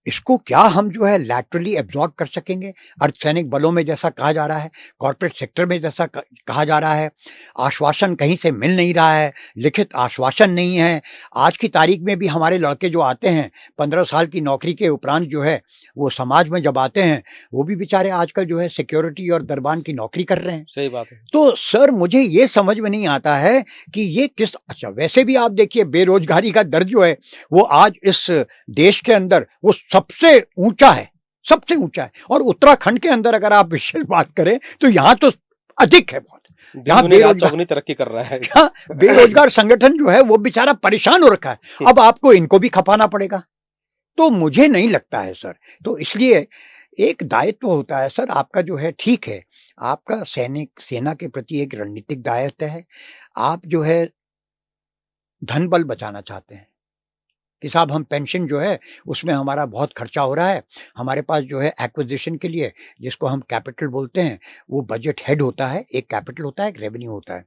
S2: इसको क्या हम जो है लैटरली एब्जॉर्ब कर सकेंगे? अर्धसैनिक बलों में जैसा कहा जा रहा है, कॉर्पोरेट सेक्टर में जैसा कहा जा रहा है, आश्वासन कहीं से मिल नहीं रहा है, लिखित आश्वासन नहीं है। आज की तारीख में भी हमारे लड़के जो आते हैं 15 साल की नौकरी के उपरांत जो है वो समाज में जब आते हैं, वो भी बेचारे आजकल जो है सिक्योरिटी और दरबान की नौकरी कर रहे हैं।
S1: सही बात है।
S2: तो सर मुझे ये समझ में नहीं आता है कि ये किस, अच्छा वैसे भी आप देखिए बेरोजगारी का दर जो है वो आज इस देश के अंदर वो सबसे ऊंचा है, सबसे ऊंचा है। और उत्तराखंड के अंदर अगर आप विशेष बात करें तो यहाँ तो अधिक है बहुत। यहाँ
S1: बेरोजगार तरक्की कर रहा है।
S2: बेरोजगार संगठन जो है वो बेचारा परेशान हो रखा है, अब आपको इनको भी खपाना पड़ेगा। तो मुझे नहीं लगता है सर, तो इसलिए एक दायित्व होता है सर आपका जो है, ठीक है आपका सेना के प्रति एक रणनीतिक दायित्व है, आप जो है धन बल बचाना चाहते हैं कि साहब हम पेंशन जो है उसमें हमारा बहुत खर्चा हो रहा है, हमारे पास जो है एक्विजिशन के लिए जिसको हम कैपिटल बोलते हैं वो बजट हेड होता है, एक कैपिटल होता है, एक रेवेन्यू होता है।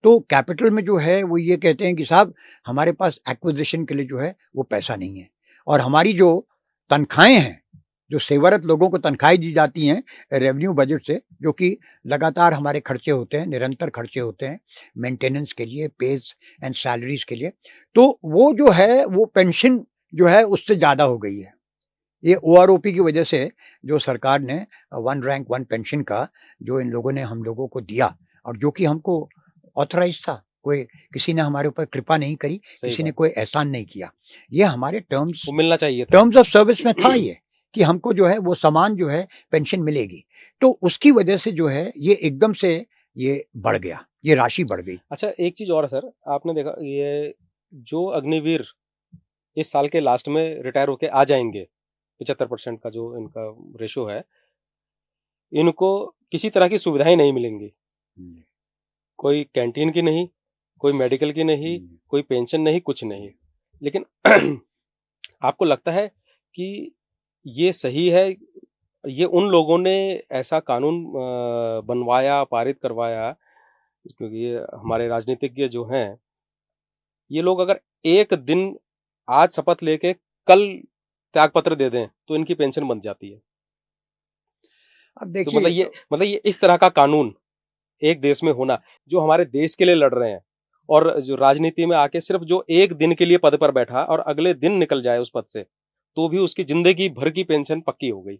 S2: तो कैपिटल में जो है वो ये कहते हैं कि साहब हमारे पास एक्विजिशन के लिए जो है वो पैसा नहीं है, और हमारी जो तनख्वाहें हैं, जो सेवारत लोगों को तनख्वाहें दी जाती हैं रेवेन्यू बजट से, जो कि लगातार हमारे खर्चे होते हैं, निरंतर खर्चे होते हैं मेंटेनेंस के लिए, पेज एंड सैलरीज के लिए, तो वो जो है वो पेंशन जो है उससे ज़्यादा हो गई है। ये ओआरओपी की वजह से जो सरकार ने 1 रैंक 1 पेंशन का जो इन लोगों ने हम लोगों को दिया, और जो कि हमको ऑथराइज था, कोई किसी ने हमारे ऊपर कृपा नहीं करी, किसी ने कोई एहसान नहीं किया, ये हमारे टर्म्स
S1: मिलना चाहिए था,
S2: टर्म्स ऑफ सर्विस में था ये कि हमको जो है वो समान जो है पेंशन मिलेगी। तो उसकी वजह से जो है ये एकदम से ये बढ़ गया, ये राशि बढ़ गई।
S1: अच्छा एक चीज और सर, आपने देखा ये जो अग्निवीर इस साल के लास्ट में रिटायर होके आ जाएंगे, 75% का जो इनका रेशो है, इनको किसी तरह की सुविधाएं नहीं मिलेंगी, कोई कैंटीन की नहीं, कोई मेडिकल की नहीं, कोई पेंशन नहीं, कुछ नहीं। लेकिन आपको लगता है कि ये सही है? ये उन लोगों ने ऐसा कानून बनवाया, पारित करवाया, क्योंकि ये हमारे राजनीतिज्ञ जो हैं, ये लोग अगर एक दिन आज शपथ लेके कल त्यागपत्र दे दें तो इनकी पेंशन बन जाती है।
S2: अब
S1: तो
S2: देखिए
S1: मतलब ये इस तरह का कानून एक देश में होना, जो हमारे देश के लिए लड़ रहे हैं, और जो राजनीति में आके सिर्फ जो एक दिन के लिए पद पर बैठा और अगले दिन निकल जाए उस पद से, तो भी उसकी जिंदगी भर की पेंशन पक्की हो गई।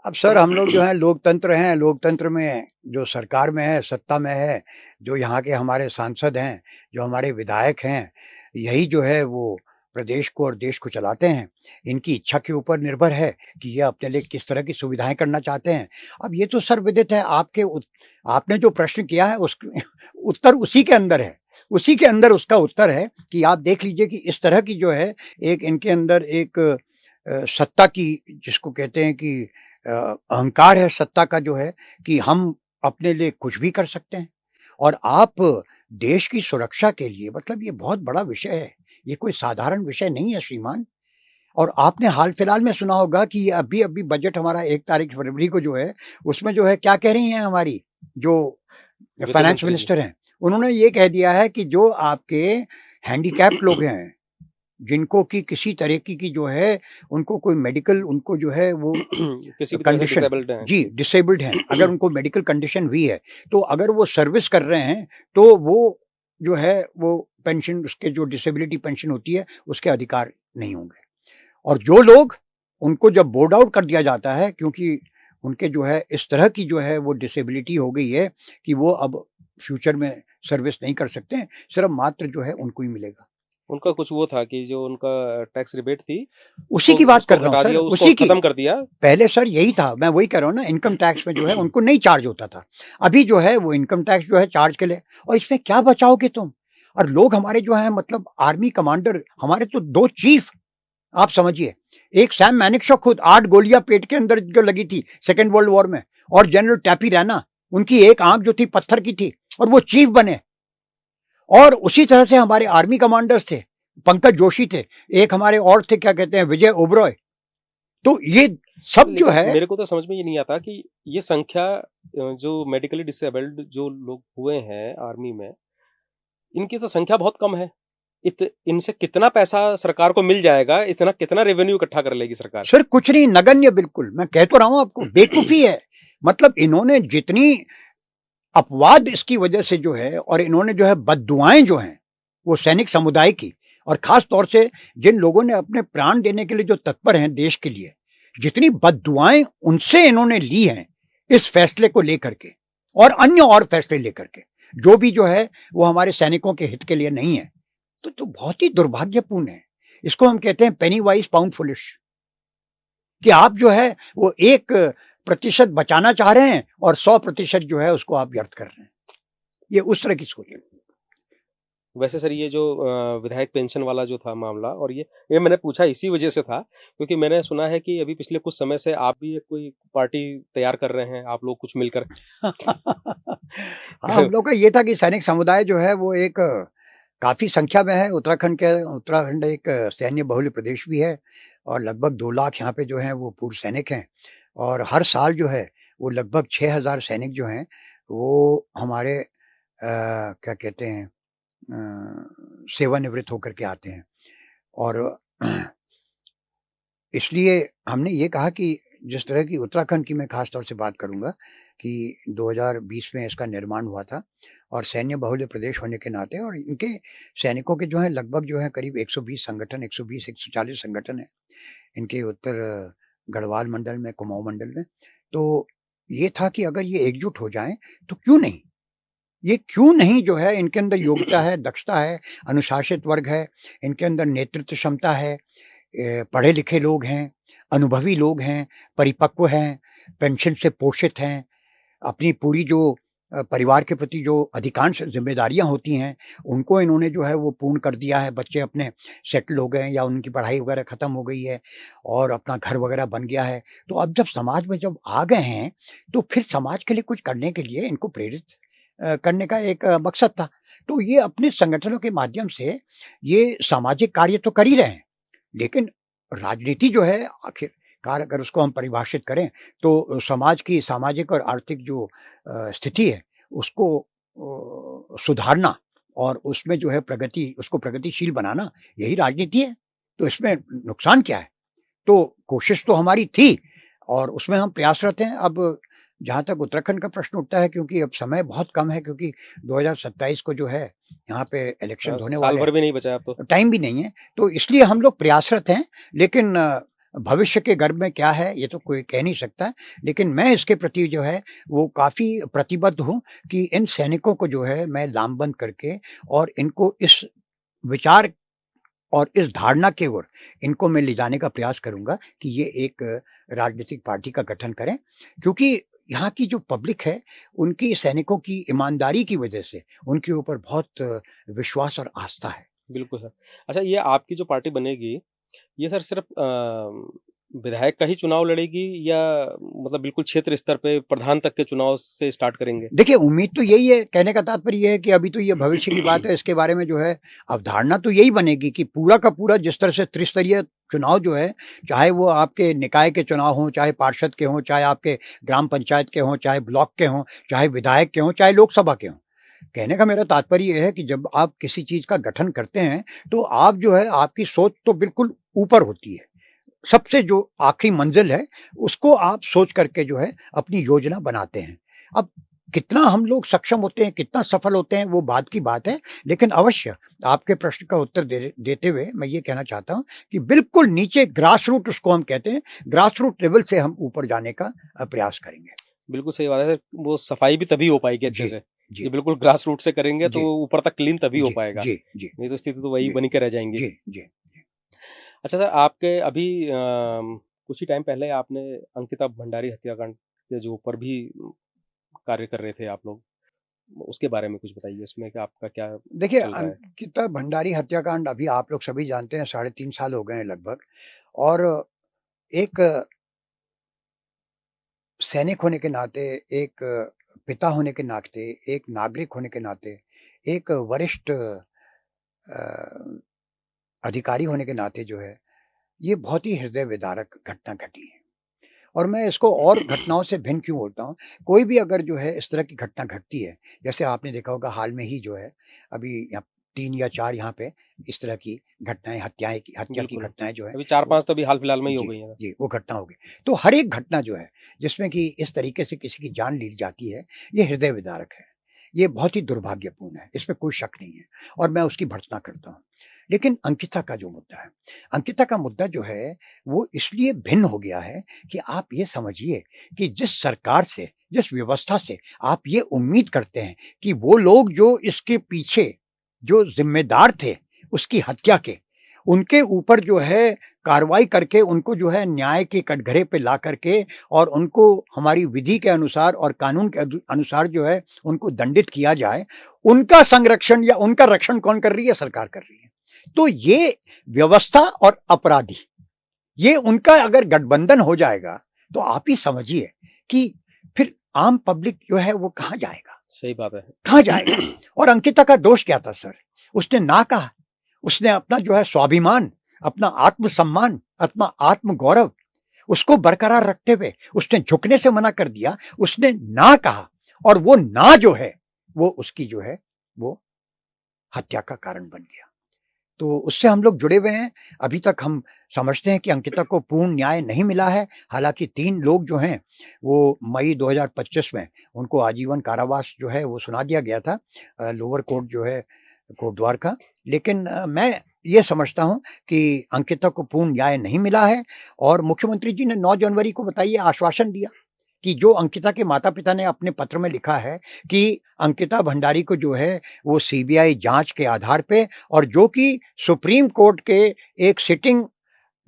S2: अब सर हम लोग जो है लोकतंत्र हैं, लोकतंत्र में जो सरकार में है, सत्ता में है, जो यहाँ के हमारे सांसद हैं, जो हमारे विधायक हैं, यही जो है वो प्रदेश को और देश को चलाते हैं। इनकी इच्छा के ऊपर निर्भर है कि ये अपने लिए किस तरह की सुविधाएं करना चाहते हैं। अब ये तो सर्वविदित है, आपने जो प्रश्न किया है उस उत्तर उसी के अंदर है, उसी के अंदर उसका उत्तर है कि आप देख लीजिए कि इस तरह की जो है एक इनके अंदर एक सत्ता की, जिसको कहते हैं कि अहंकार है सत्ता का, जो है कि हम अपने लिए कुछ भी कर सकते हैं। और आप देश की सुरक्षा के लिए, मतलब ये बहुत बड़ा विषय है ये कोई साधारण विषय नहीं है श्रीमान। और आपने हाल फिलहाल में सुना होगा कि अभी-अभी बजट हमारा 1 तारीख फरवरी को जो है, उसमें जो है क्या कह रही हैं हमारी जो
S1: वित्त
S2: फाइनेंस
S1: मंत्री जी।
S2: मिनिस्टर हैं, उन्होंने ये कह दिया है कि जो आपके हैंडीकैप्ड लोग हैं, जिनको कि किसी तरीके की जो है उनको कोई मेडिकल उनको जो है वो
S1: किसी भी तरह से
S2: कंडीशन
S1: डिसेबल्ड हैं।
S2: जी, डिसेबल्ड हैं, अगर उनको मेडिकल कंडीशन हुई है, तो अगर वो सर्विस कर रहे हैं, तो वो जो है वो पेंशन उसके जो डिसेबिलिटी पेंशन होती है, उसके अधिकार नहीं होंगे। और जो लोग उनको जब बोर्ड आउट कर दिया जाता है क्योंकि उनके जो है इस तरह की जो है वो डिसेबिलिटी हो गई है कि वो अब फ्यूचर में सर्विस नहीं कर सकते हैं, सिर्फ मात्र जो है उनको ही मिलेगा।
S1: उनका कुछ वो था कि जो उनका टैक्स रिबेट थी,
S2: उसी की बात
S1: उसको
S2: कर रहा हूँ
S1: हटा
S2: सर,
S1: दिया, उसको
S2: उसी की।
S1: खत्म कर दिया।
S2: पहले सर यही था, मैं वही कह रहा हूँ ना, इनकम टैक्स में जो है उनको नहीं चार्ज होता था। अभी जो है वो इनकम टैक्स जो है चार्ज के लिए, और इसमें क्या बचाओगे तुम? और लोग हमारे जो हैं मतलब आर्मी कमांडर, हमारे तो 2 चीफ आप समझिए, एक सैम मैनेकशॉ खुद 8 गोलियां पेट के अंदर जो लगी थी सेकेंड वर्ल्ड वॉर में, और जनरल टैपी रैना, उनकी एक आंख जो थी पत्थर की थी और वो चीफ बने। और उसी तरह से हमारे आर्मी कमांडर्स थे, पंकज जोशी थे, एक हमारे और थे क्या कहते हैं विजय ओबरॉय। तो ये सब जो
S1: लेकिन
S2: है
S1: मेरे को तो समझ में ये नहीं आता कि ये संख्या जो मेडिकली डिसेबल्ड जो लोग हुए हैं आर्मी में, इनकी तो संख्या बहुत कम है। इनसे कितना पैसा सरकार को मिल जाएगा, इतना कितना रेवेन्यू इकट्ठा कर लेगी सरकार?
S2: सर कुछ नहीं, नगण्य बिल्कुल, मैं कह तो रहा हूं आपको, बेवकूफी है। मतलब इन्होंने जितनी अपवाद इसकी वजह से जो है, और इन्होंने जो है बद्दुआएं जो हैं वो सैनिक समुदाय की, और खास तौर से जिन लोगों ने अपने प्राण देने के लिए जो तत्पर हैं देश के लिए, जितनी बद्दुआएं उनसे इन्होंने ली हैं इस फैसले को लेकर के, और अन्य और फैसले लेकर के, जो भी जो है वो हमारे सैनिकों के हित के लिए नहीं है, तो बहुत ही दुर्भाग्यपूर्ण है। इसको हम कहते हैं पेनी वाइज पाउंड फुलिश, कि आप जो है वो 1% बचाना चाह रहे हैं और 100% जो है उसको आप व्यर्थ कर रहे हैं। ये उस तरह की सोच है।
S1: वैसे सर ये जो विधायक पेंशन वाला जो था मामला, और ये मैंने पूछा इसी वजह से था क्योंकि मैंने सुना है कि अभी पिछले कुछ समय से आप भी एक कोई पार्टी तैयार कर रहे हैं, आप लोग कुछ मिलकर।
S2: हाँ, हम लोग का ये था कि सैनिक समुदाय जो है वो एक काफ़ी संख्या में है। उत्तराखंड एक सैन्य बहुल प्रदेश भी है, और लगभग 2 लाख यहाँ पे जो हैं वो पूर्व सैनिक हैं, और हर साल जो है वो लगभग 6,000 सैनिक जो हैं वो हमारे क्या कहते हैं सेवानिवृत्त होकर के आते हैं। और इसलिए हमने ये कहा कि जिस तरह की उत्तराखंड की मैं खास तौर से बात करूँगा कि 2020 में इसका निर्माण हुआ था, और सैन्य बहुल्य प्रदेश होने के नाते, और इनके सैनिकों के जो हैं लगभग जो है करीब 120 संगठन, 120-140 संगठन हैं इनके उत्तर गढ़वाल मंडल में, कुमाऊँ मंडल में। तो ये था कि अगर ये एकजुट हो जाएँ तो क्यों नहीं? ये क्यों नहीं जो है, इनके अंदर योग्यता है, दक्षता है, अनुशासित वर्ग है, इनके अंदर नेतृत्व क्षमता है, पढ़े लिखे लोग हैं, अनुभवी लोग हैं, परिपक्व हैं, पेंशन से पोषित हैं, अपनी पूरी जो परिवार के प्रति जो अधिकांश ज़िम्मेदारियाँ होती हैं, उनको इन्होंने जो है वो पूर्ण कर दिया है। बच्चे अपने सेटल हो गए हैं या उनकी पढ़ाई वगैरह ख़त्म हो गई है और अपना घर वगैरह बन गया है। तो अब जब समाज में जब आ गए हैं, तो फिर समाज के लिए कुछ करने के लिए इनको प्रेरित करने का एक मकसद था। तो ये अपने संगठनों के माध्यम से ये सामाजिक कार्य तो कर ही रहे हैं, लेकिन राजनीति जो है आखिरकार अगर उसको हम परिभाषित करें तो समाज की सामाजिक और आर्थिक जो स्थिति है उसको सुधारना, और उसमें जो है उसको प्रगतिशील बनाना, यही राजनीति है। तो इसमें नुकसान क्या है? तो कोशिश तो हमारी थी और उसमें हम प्रयासरत हैं। अब जहाँ तक उत्तराखंड का प्रश्न उठता है, क्योंकि अब समय बहुत कम है, क्योंकि 2027 को जो है यहाँ पे इलेक्शंस होने
S1: साल
S2: वाले
S1: भर
S2: हैं,
S1: भी नहीं बचा अब तो।
S2: टाइम भी नहीं है, तो इसलिए हम लोग प्रयासरत हैं। लेकिन भविष्य के गर्भ में क्या है ये तो कोई कह नहीं सकता, लेकिन मैं इसके प्रति जो है वो काफ़ी प्रतिबद्ध हूँ कि इन सैनिकों को जो है मैं लामबंद करके, और इनको इस विचार और इस धारणा की ओर इनको मैं ले जाने का प्रयास करूँगा कि ये एक राजनीतिक पार्टी का गठन करें। क्योंकि यहाँ की जो पब्लिक है, उनकी सैनिकों की ईमानदारी की वजह से उनके ऊपर बहुत विश्वास और आस्था है।
S1: बिल्कुल सर। अच्छा, ये आपकी जो पार्टी बनेगी, ये सर सिर्फ़ विधायक का ही चुनाव लड़ेगी या मतलब बिल्कुल क्षेत्र स्तर पे प्रधान तक के चुनाव से स्टार्ट करेंगे?
S2: देखिए, उम्मीद तो यही है, कहने का तात्पर्य ये है कि अभी तो ये भविष्य की बात है, इसके बारे में जो है अवधारणा तो यही बनेगी कि पूरा का पूरा जिस तरह से त्रिस्तरीय चुनाव जो है, चाहे वो आपके निकाय के चुनाव हों, चाहे पार्षद के हों, चाहे आपके ग्राम पंचायत के हों, चाहे ब्लॉक के हों, चाहे विधायक के हों, चाहे लोकसभा के हों। कहने का मेरा तात्पर्य ये है कि जब आप किसी चीज़ का गठन करते हैं, तो आप जो है आपकी सोच तो बिल्कुल ऊपर होती है। सबसे जो आखिरी मंजिल है, उसको आप सोच करके जो है अपनी योजना बनाते हैं। अब कितना हम लोग सक्षम होते हैं, कितना सफल होते हैं, वो बात की बात है। लेकिन अवश्य आपके प्रश्न का उत्तर देते हुए मैं ये कहना चाहता हूँ कि बिल्कुल नीचे ग्रास रूट उसको हम कहते हैं, ग्रास रूट लेवल से हम ऊपर जाने का प्रयास करेंगे।
S1: बिल्कुल सही बात है। वो सफाई भी तभी हो पाएगी अच्छे
S2: जी,
S1: से।
S2: जी,
S1: जी बिल्कुल ग्रास रूट से करेंगे तो
S2: जी,
S1: ऊपर तक क्लीन तभी हो
S2: जी,
S1: पाएगा।
S2: जी, जी,
S1: नहीं तो स्थिति तो वही
S2: जी,
S1: बनी के रह जाएंगी।
S2: जी, जी, जी।
S1: अच्छा सर, आपके अभी कुछ ही टाइम पहले आपने अंकिता भंडारी हत्याकांड के जो ऊपर भी कार्य कर रहे थे आप लोग, उसके बारे में कुछ बताइए, इसमें कि आपका क्या
S2: देखिए,
S1: चल रहा है?
S2: अंकिता भंडारी हत्याकांड अभी आप लोग सभी जानते हैं, 3.5 साल हो गए हैं लगभग। और एक सैनिक होने के नाते, एक पिता होने के नाते, एक नागरिक होने के नाते, एक वरिष्ठ अधिकारी होने के नाते जो है, ये बहुत ही हृदय विदारक घटना घटी है। और मैं इसको और घटनाओं से भिन्न क्यों बोलता हूँ, कोई भी अगर जो है इस तरह की घटना घटती है, जैसे आपने देखा होगा हाल में ही जो है, अभी यहाँ 3 या 4 यहाँ पे इस तरह की घटनाएँ, हत्या की
S1: बिल्कुल।
S2: घटनाएँ जो हैं,
S1: अभी
S2: वो
S1: 4-5 तो अभी हाल-फिलहाल में ही हो
S2: जी,
S1: गई हैं।
S2: जी, वो घटना हो गई। तो हर एक घटना जो है, जिसमें कि इस तरीके से किसी की जान ली जाती है, ये हृदय विदारक है। ये बहुत ही दुर्भाग्यपूर्ण है, इसमें कोई शक नहीं है और मैं उसकी भर्त्सना करता हूँ। लेकिन अंकिता का जो मुद्दा है, अंकिता का मुद्दा जो है, वो इसलिए भिन्न हो गया है कि आप ये समझिए कि जिस सरकार से, जिस व्यवस्था से आप ये उम्मीद करते हैं कि वो लोग जो इसके पीछे जो ज़िम्मेदार थे, उसकी हत्या के, उनके ऊपर जो है कार्रवाई करके उनको जो है न्याय के कटघरे पे ला करके और उनको हमारी विधि के अनुसार और कानून के अनुसार जो है उनको दंडित किया जाए, उनका संरक्षण या उनका रक्षण कौन कर रही है? सरकार कर रही है। तो ये व्यवस्था और अपराधी, ये उनका अगर गठबंधन हो जाएगा, तो आप ही समझिए कि फिर आम पब्लिक जो है वो कहाँ जाएगा?
S1: सही बात है।
S2: कहाँ जाएगा? और अंकिता का दोष क्या था सर? उसने ना कहा। उसने अपना जो है स्वाभिमान, अपना आत्मसम्मान, अपना आत्मगौरव, उसको बरकरार रखते हुए उसने झुकने से मना कर दिया। उसने ना कहा और वो ना जो है, वो उसकी जो है, वो हत्या का कारण बन गया। तो उससे हम लोग जुड़े हुए हैं। अभी तक हम समझते हैं कि अंकिता को पूर्ण न्याय नहीं मिला है। हालाँकि 3 लोग जो हैं, वो मई 2025 में उनको आजीवन कारावास जो है वो सुना दिया गया था, लोअर कोर्ट जो है कोटद्वार का। लेकिन मैं ये समझता हूँ कि अंकिता को पूर्ण न्याय नहीं मिला है और मुख्यमंत्री जी ने 9 जनवरी को बताइए आश्वासन दिया कि जो अंकिता के माता-पिता ने अपने पत्र में लिखा है कि अंकिता भंडारी को जो है वो सीबीआई जाँच के आधार पे और जो कि सुप्रीम कोर्ट के एक सिटिंग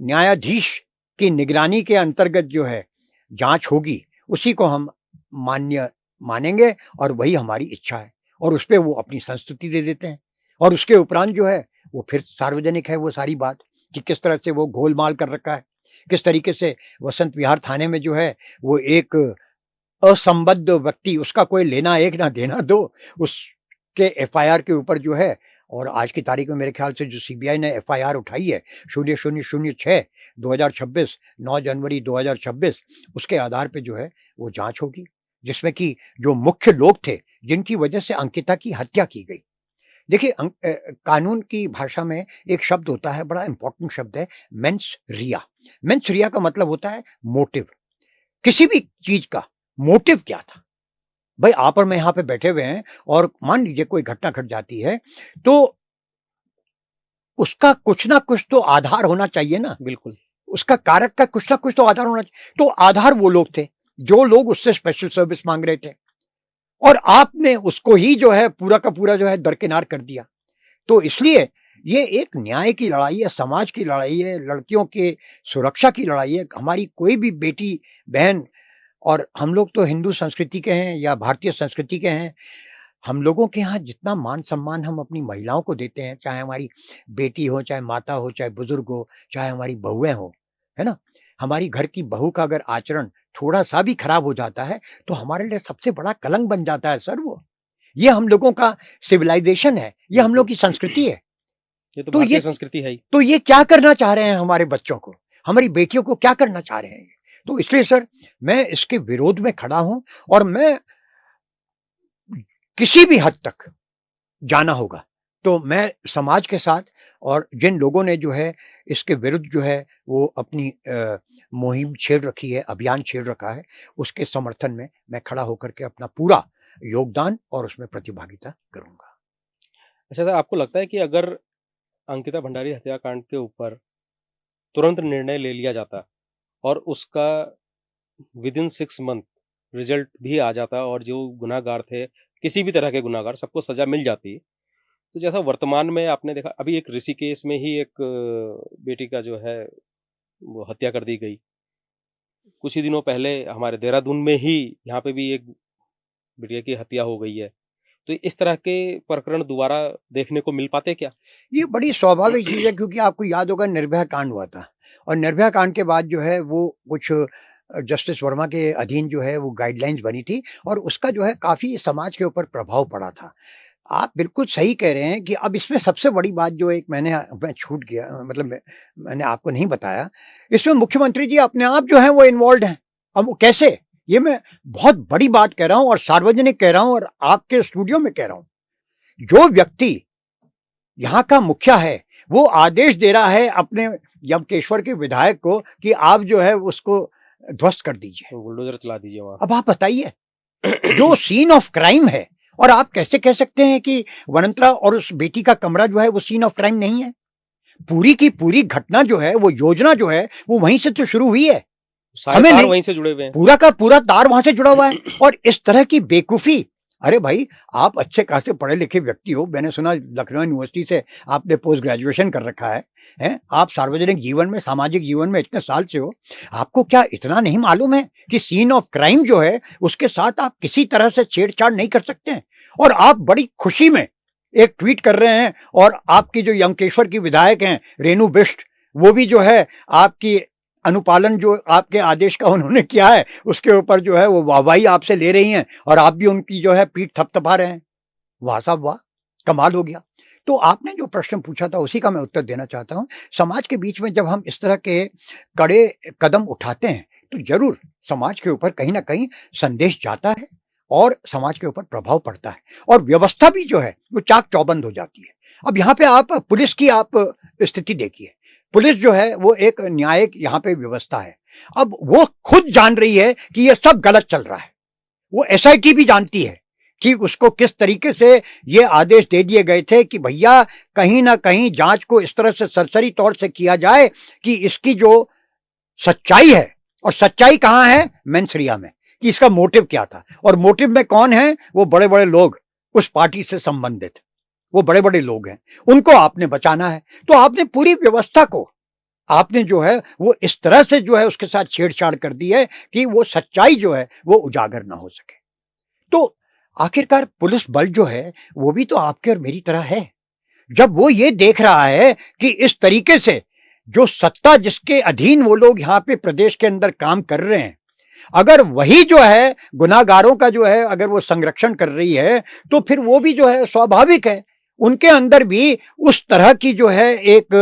S2: न्यायाधीश की निगरानी के अंतर्गत जो है जाँच होगी, उसी को हम मान्य मानेंगे और वही हमारी इच्छा है। और उसपे वो अपनी संस्तुति दे देते हैं और उसके उपरांत जो है वो फिर सार्वजनिक है वो सारी बात कि किस तरह से वो गोलमाल कर रखा है। किस तरीके से वसंत विहार थाने में जो है वो एक असंबद्ध व्यक्ति, उसका कोई लेना एक ना देना दो, उसके एफआईआर के ऊपर जो है, और आज की तारीख में मेरे ख्याल से जो सीबीआई ने एफआईआर उठाई है 0006 2026 9 जनवरी 2026, उसके आधार पे जो है वो जांच होगी, जिसमें कि जो मुख्य लोग थे जिनकी वजह से अंकिता की हत्या की गई। देखिए कानून की भाषा में एक शब्द होता है, बड़ा इंपॉर्टेंट शब्द है, मेंस रिया। मेंस रिया का मतलब होता है मोटिव। किसी भी चीज का मोटिव क्या था? भाई आप और मैं यहाँ पे बैठे हुए हैं और मान लीजिए कोई घटना घट जाती है, तो उसका कुछ ना कुछ तो आधार होना चाहिए ना।
S1: बिल्कुल।
S2: उसका कारक का कुछ ना कुछ तो आधार होना चाहिए। तो आधार वो लोग थे, जो लोग उससे स्पेशल सर्विस मांग रहे थे और आपने उसको ही जो है पूरा का पूरा जो है दरकिनार कर दिया। तो इसलिए ये एक न्याय की लड़ाई है, समाज की लड़ाई है, लड़कियों के सुरक्षा की लड़ाई है। हमारी कोई भी बेटी, बहन, और हम लोग तो हिंदू संस्कृति के हैं या भारतीय संस्कृति के हैं, हम लोगों के यहाँ जितना मान-सम्मान हम अपनी महिलाओं को देते हैं, चाहे हमारी बेटी हो, चाहे माता हो, चाहे बुज़ुर्ग हो, चाहे हमारी बहुएँ हों, है ना? हमारी घर की बहू का अगर आचरण थोड़ा सा भी खराब हो जाता है तो हमारे लिए सबसे बड़ा कलंक बन जाता है सर वो। ये हम लोगों का सिविलाइजेशन है, ये हम लोग की संस्कृति है।
S1: ये तो
S2: तो
S1: भारतीय
S2: ये
S1: संस्कृति है ही।
S2: तो ये क्या करना चाह रहे हैं हमारे बच्चों को, हमारी बेटियों को क्या करना चाह रहे हैं ये? तो इसलिए सर मैं इसके विरोध में खड़ा हूं और मैं किसी भी हद तक जाना होगा तो मैं समाज के साथ और जिन लोगों ने जो है इसके विरुद्ध जो है वो अपनी मुहिम छेड़ रखी है, अभियान छेड़ रखा है, उसके समर्थन में मैं खड़ा होकर के अपना पूरा योगदान और उसमें प्रतिभागिता करूंगा।
S1: अच्छा सर, आपको लगता है कि अगर अंकिता भंडारी हत्याकांड के ऊपर तुरंत निर्णय ले लिया जाता और उसका विद इन 6 मंथ रिजल्ट भी आ जाता और जो गुनाहगार थे, किसी भी तरह के गुनाहगार, सबको सजा मिल जाती, तो जैसा वर्तमान में आपने देखा, अभी एक ऋषिकेश में ही एक बेटी का जो है वो हत्या कर दी गई। कुछ ही दिनों पहले हमारे देहरादून में ही यहाँ पे भी एक बिटिया की हत्या हो गई है। तो इस तरह के प्रकरण दोबारा देखने को मिल पाते क्या?
S2: ये बड़ी स्वाभाविक चीज़ है क्योंकि आपको याद होगा निर्भया कांड हुआ था और निर्भया कांड के बाद जो है वो कुछ जस्टिस वर्मा के अधीन जो है वो गाइडलाइंस बनी थी और उसका जो है काफ़ी समाज के ऊपर प्रभाव पड़ा था। आप बिल्कुल सही कह रहे हैं कि अब इसमें सबसे बड़ी बात जो एक मैं छूट गया, मतलब मैंने आपको नहीं बताया, इसमें मुख्यमंत्री जी अपने आप जो हैं वो इन्वॉल्व्ड हैं। अब वो कैसे? ये मैं बहुत बड़ी बात कह रहा हूँ और सार्वजनिक कह रहा हूँ और आपके स्टूडियो में कह रहा हूँ। जो व्यक्ति यहाँ का मुखिया है वो आदेश दे रहा है अपने यमकेश्वर के विधायक को कि आप जो है उसको ध्वस्त कर दीजिए,
S1: बुलडोजर चला दीजिए वहां।
S2: अब आप बताइए जो सीन ऑफ क्राइम है, और आप कैसे कह सकते हैं कि वनंतरा और उस बेटी का कमरा जो है वो सीन ऑफ क्राइम नहीं है? पूरी की पूरी घटना जो है वो योजना जो है वो वहीं से तो शुरू हुई है।
S1: सारे
S2: हमें
S1: तार
S2: नहीं,
S1: वहीं से जुड़े हुए हैं।
S2: पूरा का पूरा तार वहां से जुड़ा हुआ है और इस तरह की बेवकूफी। अरे भाई, आप अच्छे खासे पढ़े लिखे व्यक्ति हो, मैंने सुना लखनऊ यूनिवर्सिटी से आपने पोस्ट ग्रेजुएशन कर रखा है, हैं? आप सार्वजनिक जीवन में, सामाजिक जीवन में इतने साल से हो, आपको क्या इतना नहीं मालूम है कि सीन ऑफ क्राइम जो है उसके साथ आप किसी तरह से छेड़छाड़ नहीं कर सकते हैं? और आप बड़ी खुशी में एक ट्वीट कर रहे हैं और आपकी जो यमकेश्वर की विधायक हैं रेणु बिष्ट, वो भी जो है आपकी अनुपालन जो आपके आदेश का उन्होंने किया है उसके ऊपर जो है वो वाहवाही आपसे ले रही हैं और आप भी उनकी जो है पीठ थपथपा रहे हैं। वाह साहब वाह, कमाल हो गया। तो आपने जो प्रश्न पूछा था उसी का मैं उत्तर देना चाहता हूं। समाज के बीच में जब हम इस तरह के कड़े कदम उठाते हैं तो जरूर समाज के ऊपर कहीं ना कहीं संदेश जाता है और समाज के ऊपर प्रभाव पड़ता है और व्यवस्था भी जो है वो चाक चौबंद हो जाती है। अब यहाँ पे आप पुलिस की आप स्थिति देखिए, पुलिस जो है वो एक न्यायिक यहाँ पे व्यवस्था है। अब वो खुद जान रही है कि ये सब गलत चल रहा है, वो एसआईटी भी जानती है कि उसको किस तरीके से ये आदेश दे दिए गए थे कि भैया कहीं ना कहीं जांच को इस तरह से सरसरी तौर से किया जाए कि इसकी जो सच्चाई है, और सच्चाई कहाँ है? मेंसरिया में, कि इसका मोटिव क्या था। और मोटिव में कौन है? वो बड़े बड़े लोग, उस पार्टी से संबंधित वो बड़े बड़े लोग हैं, उनको आपने बचाना है। तो आपने पूरी व्यवस्था को आपने जो है वो इस तरह से जो है उसके साथ छेड़छाड़ कर दी है कि वो सच्चाई जो है वो उजागर ना हो सके। तो आखिरकार पुलिस बल जो है वो भी तो आपके और मेरी तरह है। जब वो ये देख रहा है कि इस तरीके से जो सत्ता जिसके अधीन वो लोग यहाँ पे प्रदेश के अंदर काम कर रहे हैं, अगर वही जो है गुनाहगारों का जो है अगर वो संरक्षण कर रही है तो फिर वो भी जो है स्वाभाविक है उनके अंदर भी उस तरह की जो है एक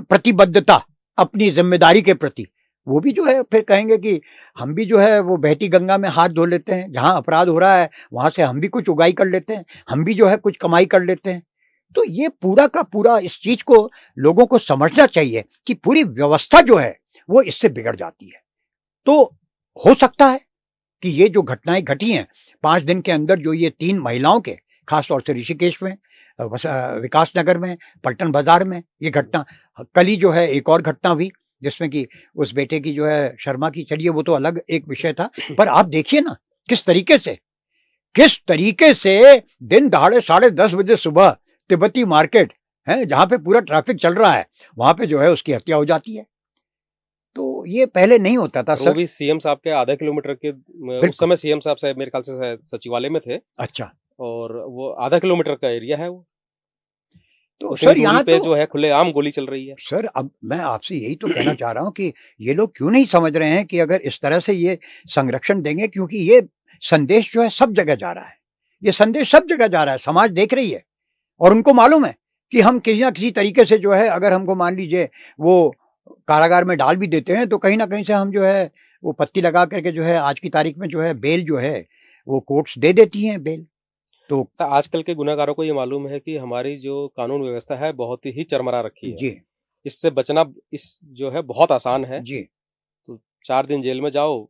S2: प्रतिबद्धता अपनी जिम्मेदारी के प्रति, वो भी जो है फिर कहेंगे कि हम भी जो है वो बहती गंगा में हाथ धो लेते हैं, जहां अपराध हो रहा है वहां से हम भी कुछ उगाई कर लेते हैं, हम भी जो है कुछ कमाई कर लेते हैं। तो ये पूरा का पूरा इस चीज को लोगों को समझना चाहिए कि पूरी व्यवस्था जो है वो इससे बिगड़ जाती है। तो हो सकता है कि ये जो घटनाएं घटी हैं 5 दिन के अंदर, जो ये 3 महिलाओं के, खासतौर से ऋषिकेश में, विकास नगर में, पलटन बाजार में ये घटना, कल ही जो है एक और घटना हुई जिसमें कि उस बेटे की जो है शर्मा की, चलिए वो तो अलग एक विषय था, पर आप देखिए ना किस तरीके से दिन दहाड़े 10:30 बजे सुबह तिब्बती मार्केट है जहां पे पूरा ट्रैफिक चल रहा है, वहां पे जो है उसकी हत्या हो जाती है। तो ये पहले नहीं होता था
S1: वो
S2: सर।
S1: भी सीएम साहब के आधा किलोमीटर के, उस समय सीएम साहब शायद मेरे ख्याल से सचिवालय में थे।
S2: अच्छा,
S1: और वो आधा किलोमीटर का एरिया है वो।
S2: तो
S1: उतनी
S2: सर
S1: दूरी
S2: यहाँ
S1: पे
S2: तो
S1: जो है खुलेआम गोली चल रही है।
S2: सर अब मैं आपसे यही तो कहना चाह रहा हूँ कि ये लोग क्यों नहीं समझ रहे हैं कि अगर इस तरह से ये संरक्षण देंगे, क्योंकि ये संदेश जो है सब जगह जा रहा है, ये संदेश सब जगह जा रहा है, समाज देख रही है और उनको मालूम है कि हम किसी ना किसी तरीके से जो है, अगर हमको मान लीजिए वो कारागार में डाल भी देते हैं तो कहीं ना कहीं से हम जो है वो पत्ती लगा करके जो है आज की तारीख में जो है बेल जो है वो कोर्ट्स दे देती हैं बेल। तो
S1: तो आजकल के गुनहगारों को ये मालूम है कि हमारी जो कानून व्यवस्था है बहुत ही चरमरा रखी है।
S2: जी
S1: इससे बचना इस जो है बहुत आसान है।
S2: जी
S1: तो 4 दिन जेल में जाओ,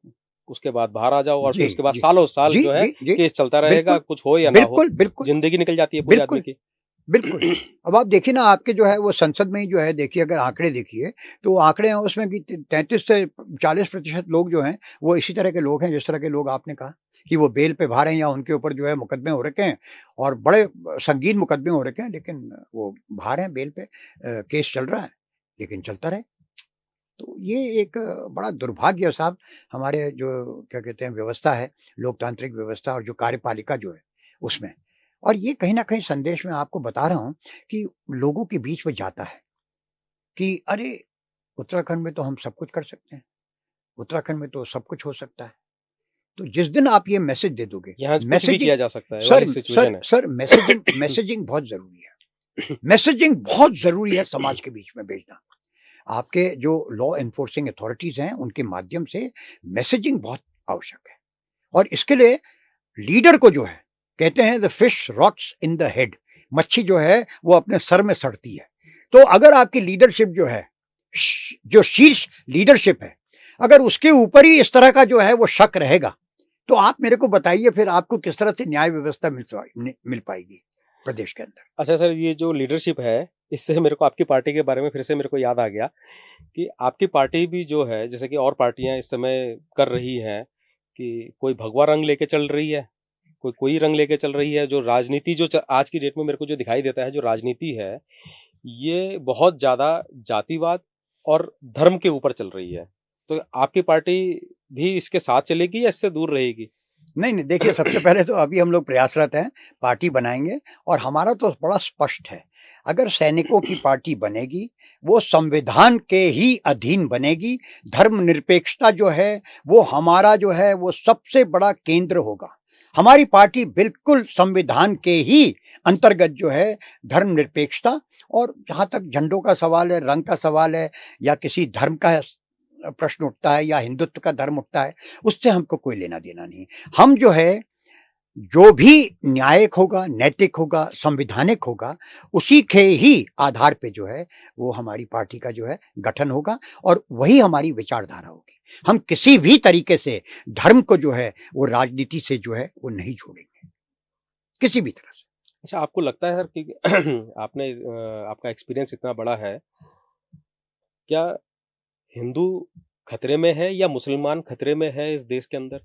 S1: उसके बाद बाहर आ जाओ और
S2: जी
S1: फिर उसके बाद
S2: जी
S1: सालों साल
S2: जी
S1: जो है
S2: जी जी
S1: केस चलता रहेगा,
S2: बिल्कुल
S1: कुछ हो या ना हो,
S2: बिल्कुल बिल्कुल
S1: ज़िंदगी निकल जाती है पूरे आदमी
S2: बिल्कुल
S1: की।
S2: बिल्कुल। अब आप देखिए ना, आपके जो है वो संसद में ही जो है देखिए, अगर आंकड़े देखिए तो आंकड़े हैं उसमें कि 33 से 40% लोग जो हैं वो इसी तरह के लोग हैं, जिस तरह के लोग आपने कहा कि वो बेल पे बाहर हैं या उनके ऊपर जो है मुकदमे हो रखे हैं और बड़े संगीन मुकदमे हो रखे हैं, लेकिन वो बाहर हैं बेल पे, केस चल रहा है, लेकिन चलता रहे। तो ये एक बड़ा दुर्भाग्य है साहब, हमारे जो क्या कहते हैं व्यवस्था है, लोकतांत्रिक व्यवस्था और जो कार्यपालिका जो है उसमें। और ये कहीं न कहीं संदेश मैं आपको बता रहा हूँ कि लोगों के बीच में जाता है कि अरे! उत्तराखंड में तो हम सब कुछ कर सकते हैं, उत्तराखंड में तो सब कुछ हो सकता है। तो जिस दिन आप ये मैसेज दे दोगे,
S1: यहाँ कुछ भी
S2: मैसेजिंग
S1: किया जा सकता है,
S2: सर
S1: वाली
S2: सर
S1: सिचुएशन है।
S2: सर मैसेजिंग मैसेजिंग बहुत ज़रूरी है। मैसेजिंग बहुत ज़रूरी है समाज के बीच में भेजना। आपके जो लॉ एनफोर्सिंग अथॉरिटीज़ हैं, उनके माध्यम से मैसेजिंग बहुत आवश्यक है। और इसके लिए लीडर को जो है, कहते हैं the fish rots in the head, मच्छी जो है वो अपने सर में सड़ती है। तो अगर आपकी लीडरशिप जो है, जो शीर्ष लीडरशिप है, अगर उसके ऊपर ही इस तरह का जो है वो शक रहेगा, तो आप मेरे को बताइए फिर आपको किस तरह से न्याय व्यवस्था मिल पाएगी प्रदेश के अंदर।
S1: अच्छा सर, ये जो लीडरशिप है, इससे मेरे को आपकी पार्टी के बारे में फिर से मेरे को याद आ गया कि आपकी पार्टी भी जो है, जैसे कि और पार्टियां इस समय कर रही हैं कि कोई भगवा रंग लेके चल रही है, कोई कोई रंग लेके चल रही है। जो राजनीति आज की डेट में मेरे को जो दिखाई देता है, जो राजनीति है, ये बहुत ज़्यादा जातिवाद और धर्म के ऊपर चल रही है। तो आपकी पार्टी भी इसके साथ चलेगी या इससे दूर रहेगी?
S2: नहीं, नहीं, देखिए सबसे पहले तो अभी हम लोग प्रयासरत हैं, पार्टी बनाएँगे और हमारा तो बड़ा स्पष्ट है। अगर सैनिकों की पार्टी बनेगी, वो संविधान के ही अधीन बनेगी, धर्मनिरपेक्षता जो है, वो हमारा जो है वो सबसे बड़ा केंद्र होगा। हमारी पार्टी बिल्कुल संविधान के ही अंतर्गत जो है धर्मनिरपेक्षता, और जहाँ तक झंडों का सवाल है, रंग का सवाल है या किसी धर्म का प्रश्न उठता है या हिंदुत्व का धर्म उठता है, उससे हमको कोई लेना-देना नहीं। हम जो है, जो भी न्यायिक होगा, नैतिक होगा, संवैधानिक होगा, उसी के ही आधार पे जो है, वो हमारी पार्टी का जो है गठन होगा और वही हमारी विचारधारा होगी। हम किसी भी तरीके से धर्म को जो है, वो राजनीति से जो है, वो नहीं जोड़ेंगे, किसी भी तरह से।
S1: अच्छा, आपको लगता है सर कि आपका एक्सपीरियंस इतना बड़ा है, क्या हिंदू खतरे में है या मुसलमान खतरे में है इस देश के अंदर?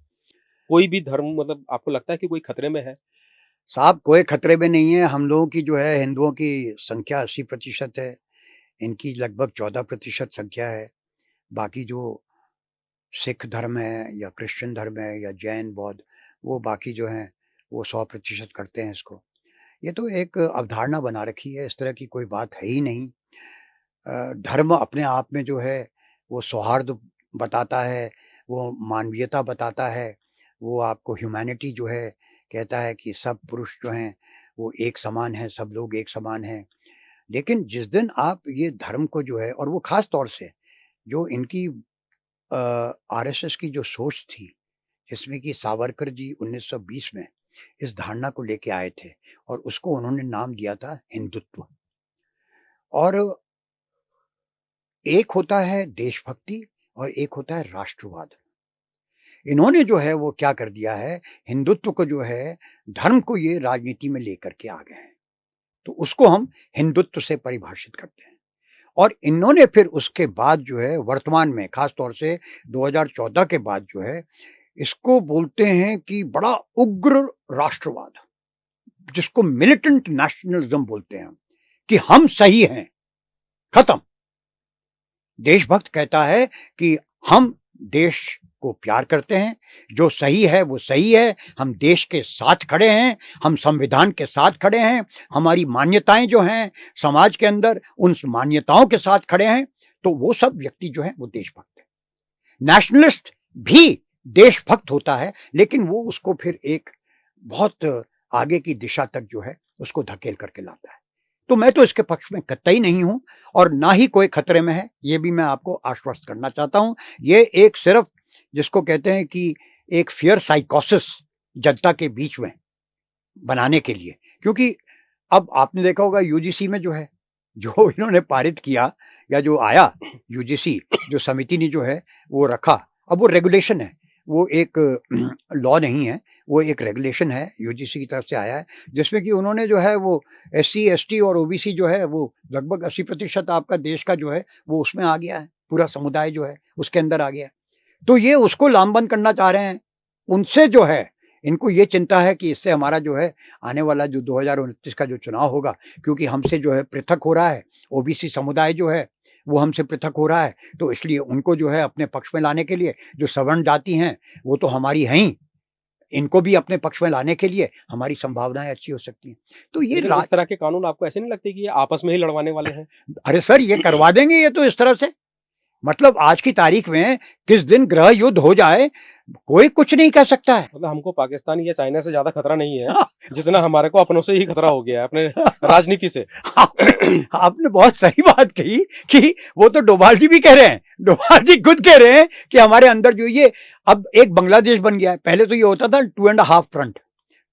S1: कोई भी धर्म, मतलब आपको लगता है कि कोई खतरे में है?
S2: साहब कोई खतरे में नहीं है, हम लोगों की जो है हिंदुओं की संख्या 80% है, इनकी लगभग 14% संख्या है। बाकी जो सिख धर्म है या क्रिश्चियन धर्म है या जैन, बौद्ध, वो बाकी जो हैं वो 100% करते हैं इसको। ये तो एक अवधारणा बना रखी है, इस तरह की कोई बात है ही नहीं। धर्म अपने आप में जो है वो सौहार्द बताता है, वो मानवीयता बताता है, वो आपको ह्यूमैनिटी जो है कहता है कि सब पुरुष जो हैं वो एक समान हैं, सब लोग एक समान हैं। लेकिन जिस दिन आप ये धर्म को जो है, और वो ख़ास तौर से जो इनकी आरएसएस की जो सोच थी, जिसमें कि सावरकर जी 1920 में इस धारणा को लेके आए थे और उसको उन्होंने नाम दिया था हिंदुत्व। और एक होता है देशभक्ति और एक होता है राष्ट्रवाद। इन्होंने जो है वो क्या कर दिया है, हिंदुत्व को जो है, धर्म को ये राजनीति में लेकर के आ गए हैं। तो उसको हम हिंदुत्व से परिभाषित करते हैं। और इन्होंने फिर उसके बाद जो है वर्तमान में ख़ास तौर से 2014 के बाद जो है, इसको बोलते हैं कि बड़ा उग्र राष्ट्रवाद, जिसको मिलिटेंट नेशनलिज्म बोलते हैं हम, कि हम सही हैं, खत्म। देशभक्त कहता है कि हम देश को प्यार करते हैं, जो सही है वो सही है, हम देश के साथ खड़े हैं, हम संविधान के साथ खड़े हैं, हमारी मान्यताएं जो हैं समाज के अंदर उन मान्यताओं के साथ खड़े हैं, तो वो सब व्यक्ति जो है वो देशभक्त है। नेशनलिस्ट भी देशभक्त होता है, लेकिन वो उसको फिर एक बहुत आगे की दिशा तक जो है उसको धकेल करके लाता है। तो मैं तो इसके पक्ष में कतई नहीं हूं और ना ही कोई खतरे में है, ये भी मैं आपको आश्वस्त करना चाहता हूं। ये एक सिर्फ जिसको कहते हैं कि एक फियर साइकोसिस जनता के बीच में बनाने के लिए, क्योंकि अब आपने देखा होगा यूजीसी में जो है, जो इन्होंने पारित किया या जो आया यूजीसी जो समिति ने जो है वो रखा, अब वो रेगुलेशन है, वो एक लॉ नहीं है, वो एक रेगुलेशन है, यूजीसी की तरफ से आया है, जिसमें कि उन्होंने जो है वो एससी, एसटी और ओबीसी जो है वो लगभग 80% आपका देश का जो है वो उसमें आ गया है, पूरा समुदाय जो है उसके अंदर आ गया है। तो ये उसको लामबंद करना चाह रहे हैं। उनसे जो है इनको ये चिंता है कि इससे हमारा जो है आने वाला जो 2029 का जो चुनाव होगा, क्योंकि हमसे जो है पृथक हो रहा है, ओबीसी समुदाय जो है वो हमसे पृथक हो रहा है, तो इसलिए उनको जो है अपने पक्ष में लाने के लिए, जो सवर्ण जाति हैं वो तो हमारी हैं ही, इनको भी अपने पक्ष में लाने के लिए हमारी संभावनाएं अच्छी हो सकती हैं। तो ये
S1: इस तरह के कानून आपको ऐसे नहीं लगते कि ये आपस में ही लड़वाने वाले हैं?
S2: अरे सर, ये करवा देंगे ये तो इस तरह से, मतलब आज की तारीख में किस दिन गृह युद्ध हो जाए कोई कुछ नहीं कह सकता है।
S1: मतलब हमको पाकिस्तान या चाइना से ज्यादा खतरा नहीं है जितना हमारे को अपनों से ही खतरा हो गया है, अपने राजनीति से।
S2: आपने बहुत सही बात कही कि वो तो डोभाल जी भी कह रहे हैं, डोभाल जी खुद कह रहे हैं कि हमारे अंदर जो ये अब एक बांग्लादेश बन गया है। पहले तो ये होता था 2.5 फ्रंट,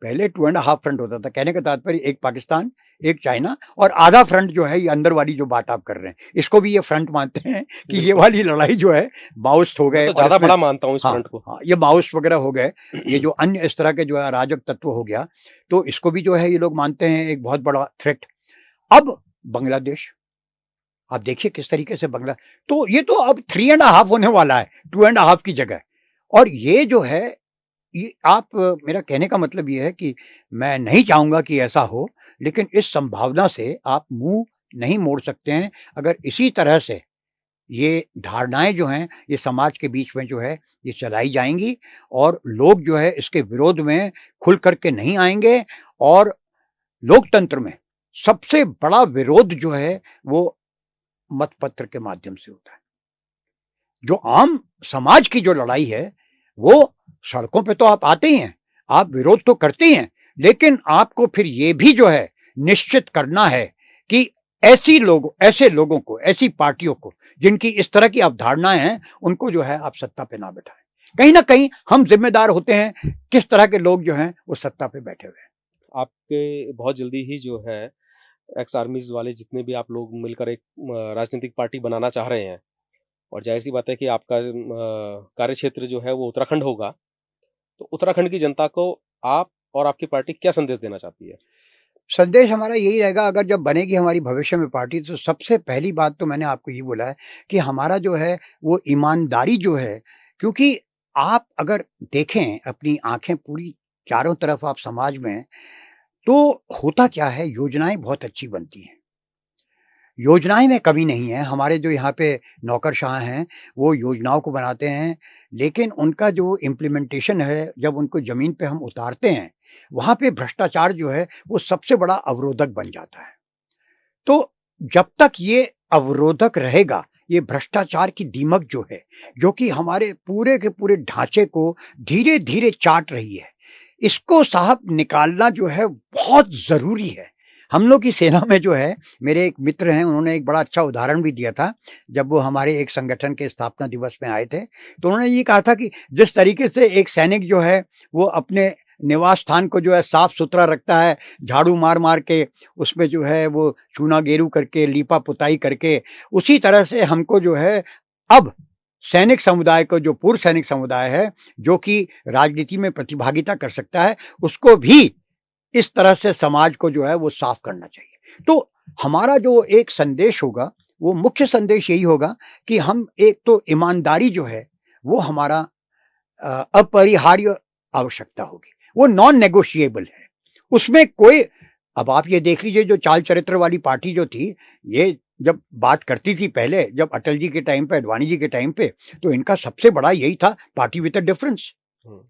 S2: पहले 2.5 फ्रंट होता था। कहने का तात्पर्य एक पाकिस्तान, एक चाइना और आधा फ्रंट जो है ये अंदर वाली जो बात आप कर रहे हैं, इसको भी ये फ्रंट मानते हैं कि ये वाली लड़ाई जो है माओइस्ट हो गए।
S1: तो ज्यादा बड़ा मानता हूं इस फ्रंट को।
S2: हाँ, ये माओइस्ट वगैरह हो गए, ये जो अन्य इस तरह के जो है अराजक तत्व हो गया, तो इसको भी जो है ये लोग मानते हैं एक बहुत बड़ा थ्रेट। अब बांग्लादेश, आप देखिए किस तरीके से तो ये तो अब 3.5 होने वाला है 2.5 की जगह। और ये जो है ये आप, मेरा कहने का मतलब ये है कि मैं नहीं चाहूंगा कि ऐसा हो, लेकिन इस संभावना से आप मुंह नहीं मोड़ सकते हैं। अगर इसी तरह से ये धारणाएं जो हैं ये समाज के बीच में जो है ये चलाई जाएंगी और लोग जो है इसके विरोध में खुल करके नहीं आएंगे। और लोकतंत्र में सबसे बड़ा विरोध जो है वो मतपत्र के माध्यम से होता है। जो आम समाज की जो लड़ाई है वो सड़कों पे तो आप आते ही हैं, आप विरोध तो करते ही हैं, लेकिन आपको फिर ये भी जो है निश्चित करना है कि ऐसे लोगों को, ऐसी पार्टियों को जिनकी इस तरह की अवधारणाएं हैं, उनको जो है आप सत्ता पे ना बैठाएं। कहीं ना कहीं हम जिम्मेदार होते हैं किस तरह के लोग जो हैं वो सत्ता पे बैठे हुए हैं।
S1: आपके बहुत जल्दी ही जो है एक्स आर्मीज वाले जितने भी आप लोग मिलकर एक राजनीतिक पार्टी बनाना चाह रहे हैं, और जाहिर सी बात है कि आपका कार्य क्षेत्र जो है वो उत्तराखंड होगा, तो उत्तराखंड की जनता को आप और आपकी पार्टी क्या संदेश देना चाहती है?
S2: संदेश हमारा यही रहेगा, अगर जब बनेगी हमारी भविष्य में पार्टी, तो सबसे पहली बात तो मैंने आपको ये बोला है कि हमारा जो है वो ईमानदारी जो है, क्योंकि आप अगर देखें अपनी आंखें पूरी चारों तरफ आप समाज में, तो होता क्या है, योजनाएं बहुत अच्छी बनती हैं, योजनाएं में कमी नहीं है। हमारे जो यहाँ पे नौकरशाह हैं वो योजनाओं को बनाते हैं, लेकिन उनका जो इम्प्लीमेंटेशन है, जब उनको ज़मीन पे हम उतारते हैं, वहाँ पे भ्रष्टाचार जो है वो सबसे बड़ा अवरोधक बन जाता है। तो जब तक ये अवरोधक रहेगा, ये भ्रष्टाचार की दीमक जो है, जो कि हमारे पूरे के पूरे ढांचे को धीरे धीरे चाट रही है, इसको साहब निकालना जो है बहुत ज़रूरी है। हम लोग की सेना में जो है, मेरे एक मित्र हैं, उन्होंने एक बड़ा अच्छा उदाहरण भी दिया था। जब वो हमारे एक संगठन के स्थापना दिवस में आए थे, तो उन्होंने ये कहा था कि जिस तरीके से एक सैनिक जो है वो अपने निवास स्थान को जो है साफ सुथरा रखता है, झाड़ू मार मार के उसमें जो है वो चूना गेरू करके, लीपा पुताई करके, उसी तरह से हमको जो है अब सैनिक समुदाय को, जो पूर्व सैनिक समुदाय है जो कि राजनीति में प्रतिभागिता कर सकता है, उसको भी इस तरह से समाज को जो है वो साफ करना चाहिए। तो हमारा जो एक संदेश होगा, वो मुख्य संदेश यही होगा कि हम एक तो ईमानदारी जो है वो हमारा अपरिहार्य आवश्यकता होगी, वो नॉन नेगोशिएबल है, उसमें कोई, अब आप ये देख लीजिए जो चाल चरित्र वाली पार्टी जो थी, ये जब बात करती थी पहले, जब अटल जी के टाइम पे, अडवाणी जी के टाइम पे, तो इनका सबसे बड़ा यही था, पार्टी विद अ डिफरेंस।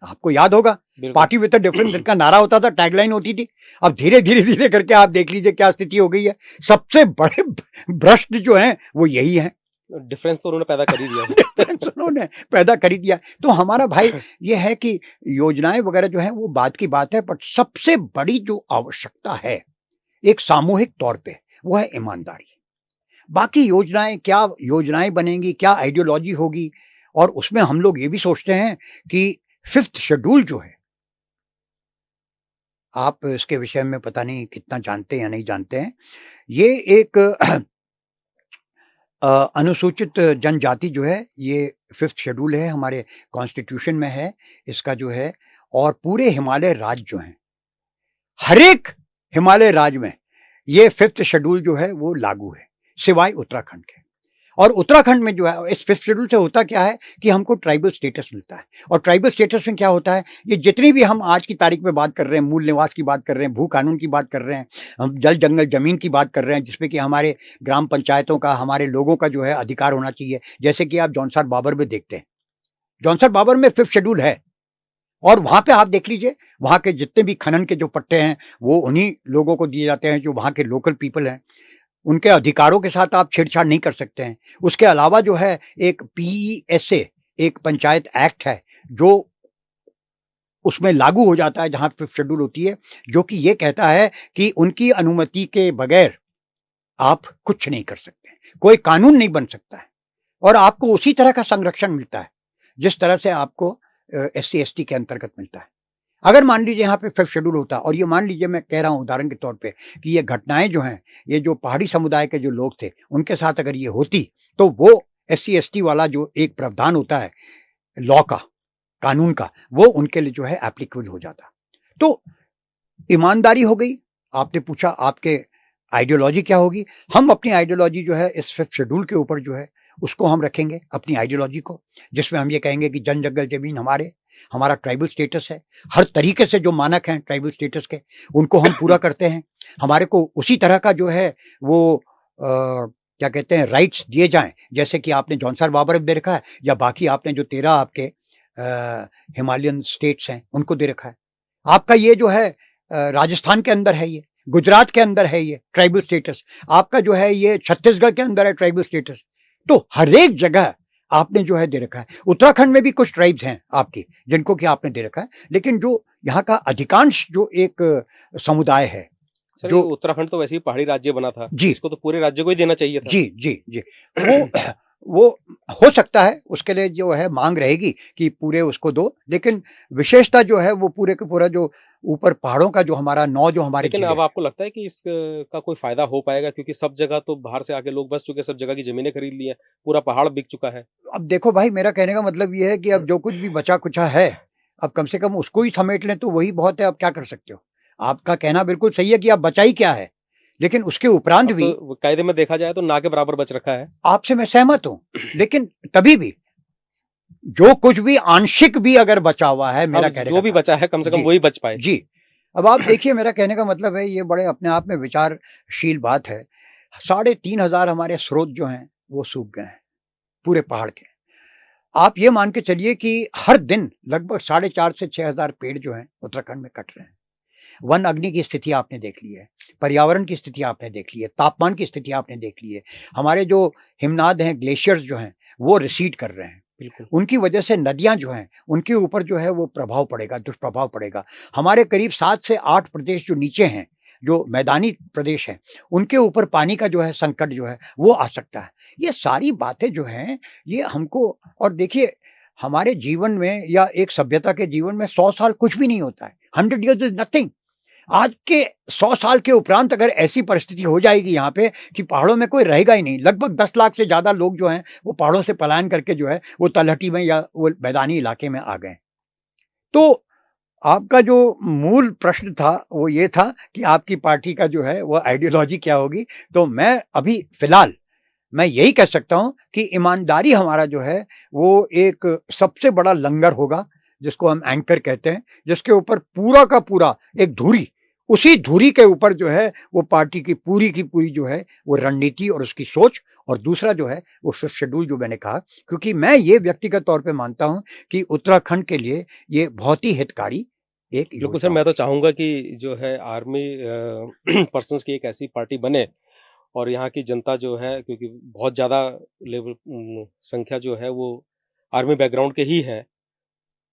S2: आपको याद होगा, पार्टी विद अ डिफरेंस इनका नारा होता था, टैगलाइन होती थी। अब धीरे धीरे धीरे करके आप देख लीजिए क्या स्थिति हो गई है। सबसे बड़े भ्रष्ट जो हैं वो यही हैं।
S1: डिफरेंस तो उन्होंने पैदा कर ही दिया।
S2: डिफरेंस उन्होंने पैदा कर ही दिया। तो हमारा भाई ये है कि योजनाएं वगैरह जो है वो बात की बात है, पर सबसे बड़ी जो आवश्यकता है एक सामूहिक तौर पे, वो है ईमानदारी। बाकी योजनाएं क्या योजनाएं बनेंगी, क्या आइडियोलॉजी होगी, और उसमें हम लोग ये भी सोचते हैं कि 5th शेड्यूल जो है, आप इसके विषय में पता नहीं कितना जानते हैं या नहीं जानते हैं। ये एक अनुसूचित जनजाति जो है, ये 5th शेड्यूल है, हमारे कॉन्स्टिट्यूशन में है इसका जो है, और पूरे हिमालय राज्य जो हैं, हर एक हिमालय राज्य में ये 5th शेड्यूल जो है वो लागू है, सिवाय उत्तराखंड के। और उत्तराखंड में जो है इस 5th शेड्यूल से होता क्या है कि हमको ट्राइबल स्टेटस मिलता है। और ट्राइबल स्टेटस में क्या होता है, ये जितनी भी हम आज की तारीख में बात कर रहे हैं, मूल निवास की बात कर रहे हैं, भू कानून की बात कर रहे हैं, हम जल जंगल जमीन की बात कर रहे हैं, जिसमें कि हमारे ग्राम पंचायतों का, हमारे लोगों का जो है अधिकार होना चाहिए। जैसे कि आप जौनसार बाबर में देखते हैं, जौनसार बाबर में 5th शेड्यूल है, और वहां पे आप देख लीजिए, वहां के जितने भी खनन के जो पट्टे हैं वो उन्हीं लोगों को दिए जाते हैं जो वहां के लोकल पीपल हैं। उनके अधिकारों के साथ आप छेड़छाड़ नहीं कर सकते हैं। उसके अलावा जो है एक PESA, एक पंचायत एक्ट है जो उसमें लागू हो जाता है जहां 5th शेड्यूल होती है, जो कि ये कहता है कि उनकी अनुमति के बगैर आप कुछ नहीं कर सकते, कोई कानून नहीं बन सकता है, और आपको उसी तरह का संरक्षण मिलता है जिस तरह से आपको SC ST के अंतर्गत मिलता है। अगर मान लीजिए यहाँ पे 5th शेड्यूल होता, और ये मान लीजिए, मैं कह रहा हूँ उदाहरण के तौर पे, कि ये घटनाएं जो हैं, ये जो पहाड़ी समुदाय के जो लोग थे उनके साथ अगर ये होती, तो वो SC ST वाला जो एक प्रावधान होता है लॉ का, कानून का, वो उनके लिए जो है एप्लीकेबल हो जाता। तो ईमानदारी हो गई। आपने पूछा आपके आइडियोलॉजी क्या होगी। हम अपनी आइडियोलॉजी जो है इस 5th शेड्यूल के ऊपर जो है उसको हम रखेंगे, अपनी आइडियोलॉजी को, जिसमें हम ये कहेंगे कि जन जंगल जमीन हमारा ट्राइबल स्टेटस है। हर तरीके से जो मानक हैं ट्राइबल स्टेटस के, उनको हम पूरा करते हैं। हमारे को उसी तरह का जो है वो क्या कहते हैं, राइट्स दिए जाएं, जैसे कि आपने जौनसार बाबर में दे रखा है, या बाकी आपने जो 13 आपके हिमालयन स्टेट्स हैं उनको दे रखा है। आपका ये जो है राजस्थान के अंदर है, ये गुजरात के अंदर है, ये ट्राइबल स्टेटस आपका जो है, ये छत्तीसगढ़ के अंदर है ट्राइबल स्टेटस। तो हर एक जगह आपने जो है दे रखा है। उत्तराखंड में भी कुछ ट्राइब्स हैं आपकी जिनको कि आपने दे रखा है, लेकिन जो यहाँ का अधिकांश जो एक समुदाय है,
S1: जो उत्तराखंड तो वैसे ही पहाड़ी राज्य बना था जी, इसको तो पूरे राज्य को ही देना चाहिए था।
S2: जी जी जी, वो हो सकता है, उसके लिए जो है मांग रहेगी कि पूरे उसको दो, लेकिन विशेषता जो है वो पूरे का पूरा जो ऊपर पहाड़ों का जो हमारा जो हमारे,
S1: लेकिन अब आपको लगता है कि इसका कोई फायदा हो पाएगा, क्योंकि सब जगह तो बाहर से आके लोग बस चुके, सब जगह की जमीनें खरीद ली हैं, पूरा पहाड़ बिक चुका है।
S2: अब देखो भाई, मेरा कहने का मतलब ये है कि अब जो कुछ भी बचा कुचा है, अब कम से कम उसको ही समेट लें तो वही बहुत है। अब क्या कर सकते हो, आपका कहना बिल्कुल सही है कि अब बचा ही क्या है, लेकिन उसके उपरांत भी
S1: तो कायदे में देखा जाए तो ना के बराबर बच रखा है।
S2: आपसे मैं सहमत हूं, लेकिन तभी भी जो कुछ भी आंशिक भी अगर बचा हुआ है, मेरा कहने
S1: जो भी बचा है कम से कम वही बच पाए।
S2: जी, अब आप देखिए, मेरा कहने का मतलब है, ये बड़े अपने आप में विचारशील बात है। 3,500 हमारे स्रोत जो हैं वो सूख गए हैं पूरे पहाड़ के। आप ये मान के चलिए कि हर दिन लगभग 4,500 से 6,000 पेड़ जो हैं उत्तराखंड में कट रहे हैं। वन अग्नि की स्थिति आपने देख ली है, पर्यावरण की स्थिति आपने देख ली है, तापमान की स्थिति आपने देख ली है। हमारे जो हिमनाद हैं, ग्लेशियर्स जो हैं वो रिसीड कर रहे हैं, उनकी वजह से नदियां जो हैं उनके ऊपर जो है वो प्रभाव पड़ेगा, दुष्प्रभाव पड़ेगा। हमारे करीब 7 से 8 प्रदेश जो नीचे हैं, जो मैदानी प्रदेश हैं, उनके ऊपर पानी का जो है संकट जो है वो आ सकता है। ये सारी बातें जो हैं ये हमको, और देखिए हमारे जीवन में या एक सभ्यता के जीवन में 100 साल कुछ भी नहीं होता है। 100 years इज नथिंग। आज के 100 साल के उपरांत अगर ऐसी परिस्थिति हो जाएगी यहाँ पे कि पहाड़ों में कोई रहेगा ही नहीं, लगभग 10 लाख से ज्यादा लोग जो हैं वो पहाड़ों से पलायन करके जो है वो तलहटी में या वो मैदानी इलाके में आ गए। तो आपका जो मूल प्रश्न था वो ये था कि आपकी पार्टी का जो है वो आइडियोलॉजी क्या होगी। तो मैं अभी फिलहाल मैं यही कह सकता हूं कि ईमानदारी हमारा जो है वो एक सबसे बड़ा लंगर होगा, जिसको हम एंकर कहते हैं, जिसके ऊपर पूरा का पूरा एक धुरी उसी धुरी के ऊपर जो है वो पार्टी की पूरी जो है वो रणनीति और उसकी सोच, और दूसरा जो है वो फिफ्थ शेड्यूल जो मैंने कहा, क्योंकि मैं ये व्यक्तिगत तौर पे मानता हूं कि उत्तराखंड के लिए ये बहुत ही हितकारी एक
S1: बिल्कुल सर,
S2: योजना
S1: मैं तो
S2: होगी।
S1: चाहूँगा कि जो है आर्मी पर्सन्स की एक ऐसी पार्टी बने और यहाँ की जनता जो है, क्योंकि बहुत ज़्यादा संख्या जो है वो आर्मी बैकग्राउंड के ही है,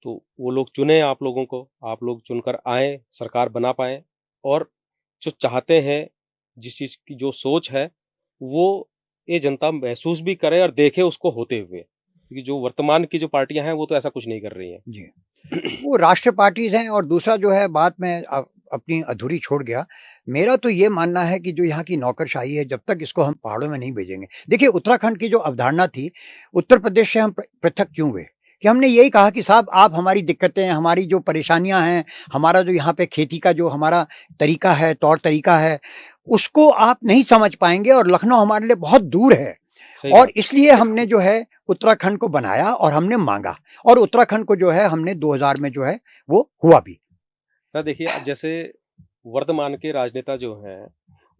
S1: तो वो लोग चुनें आप लोगों को, आप लोग चुनकर आएँ, सरकार बना पाएँ और जो चाहते हैं, जिस चीज़ की जो सोच है, वो ये जनता महसूस भी करे और देखे उसको होते हुए। क्योंकि जो वर्तमान की जो पार्टियाँ हैं, वो तो ऐसा कुछ नहीं कर रही हैं।
S2: जी, वो राष्ट्रीय पार्टीज़ हैं, और दूसरा जो है बात मैं अपनी अधूरी छोड़ गया। मेरा तो ये मानना है कि जो यहाँ की नौकरशाही है, जब तक इसको हम पहाड़ों में नहीं भेजेंगे। देखिए, उत्तराखंड की जो अवधारणा थी, उत्तर प्रदेश से हम पृथक क्यों हुए? कि हमने यही कहा कि साहब आप हमारी दिक्कतें, हमारी जो परेशानियाँ हैं, हमारा जो यहाँ पे खेती का जो हमारा तरीका है, तौर तरीका है, उसको आप नहीं समझ पाएँगे, और लखनऊ हमारे लिए बहुत दूर है।
S1: सही
S2: और
S1: बात।
S2: इसलिए हमने जो है उत्तराखंड को बनाया और हमने माँगा, और उत्तराखंड को जो है हमने 2000 में जो है वो हुआ भी।
S1: ना देखिए, अब जैसे वर्तमान के राजनेता जो हैं,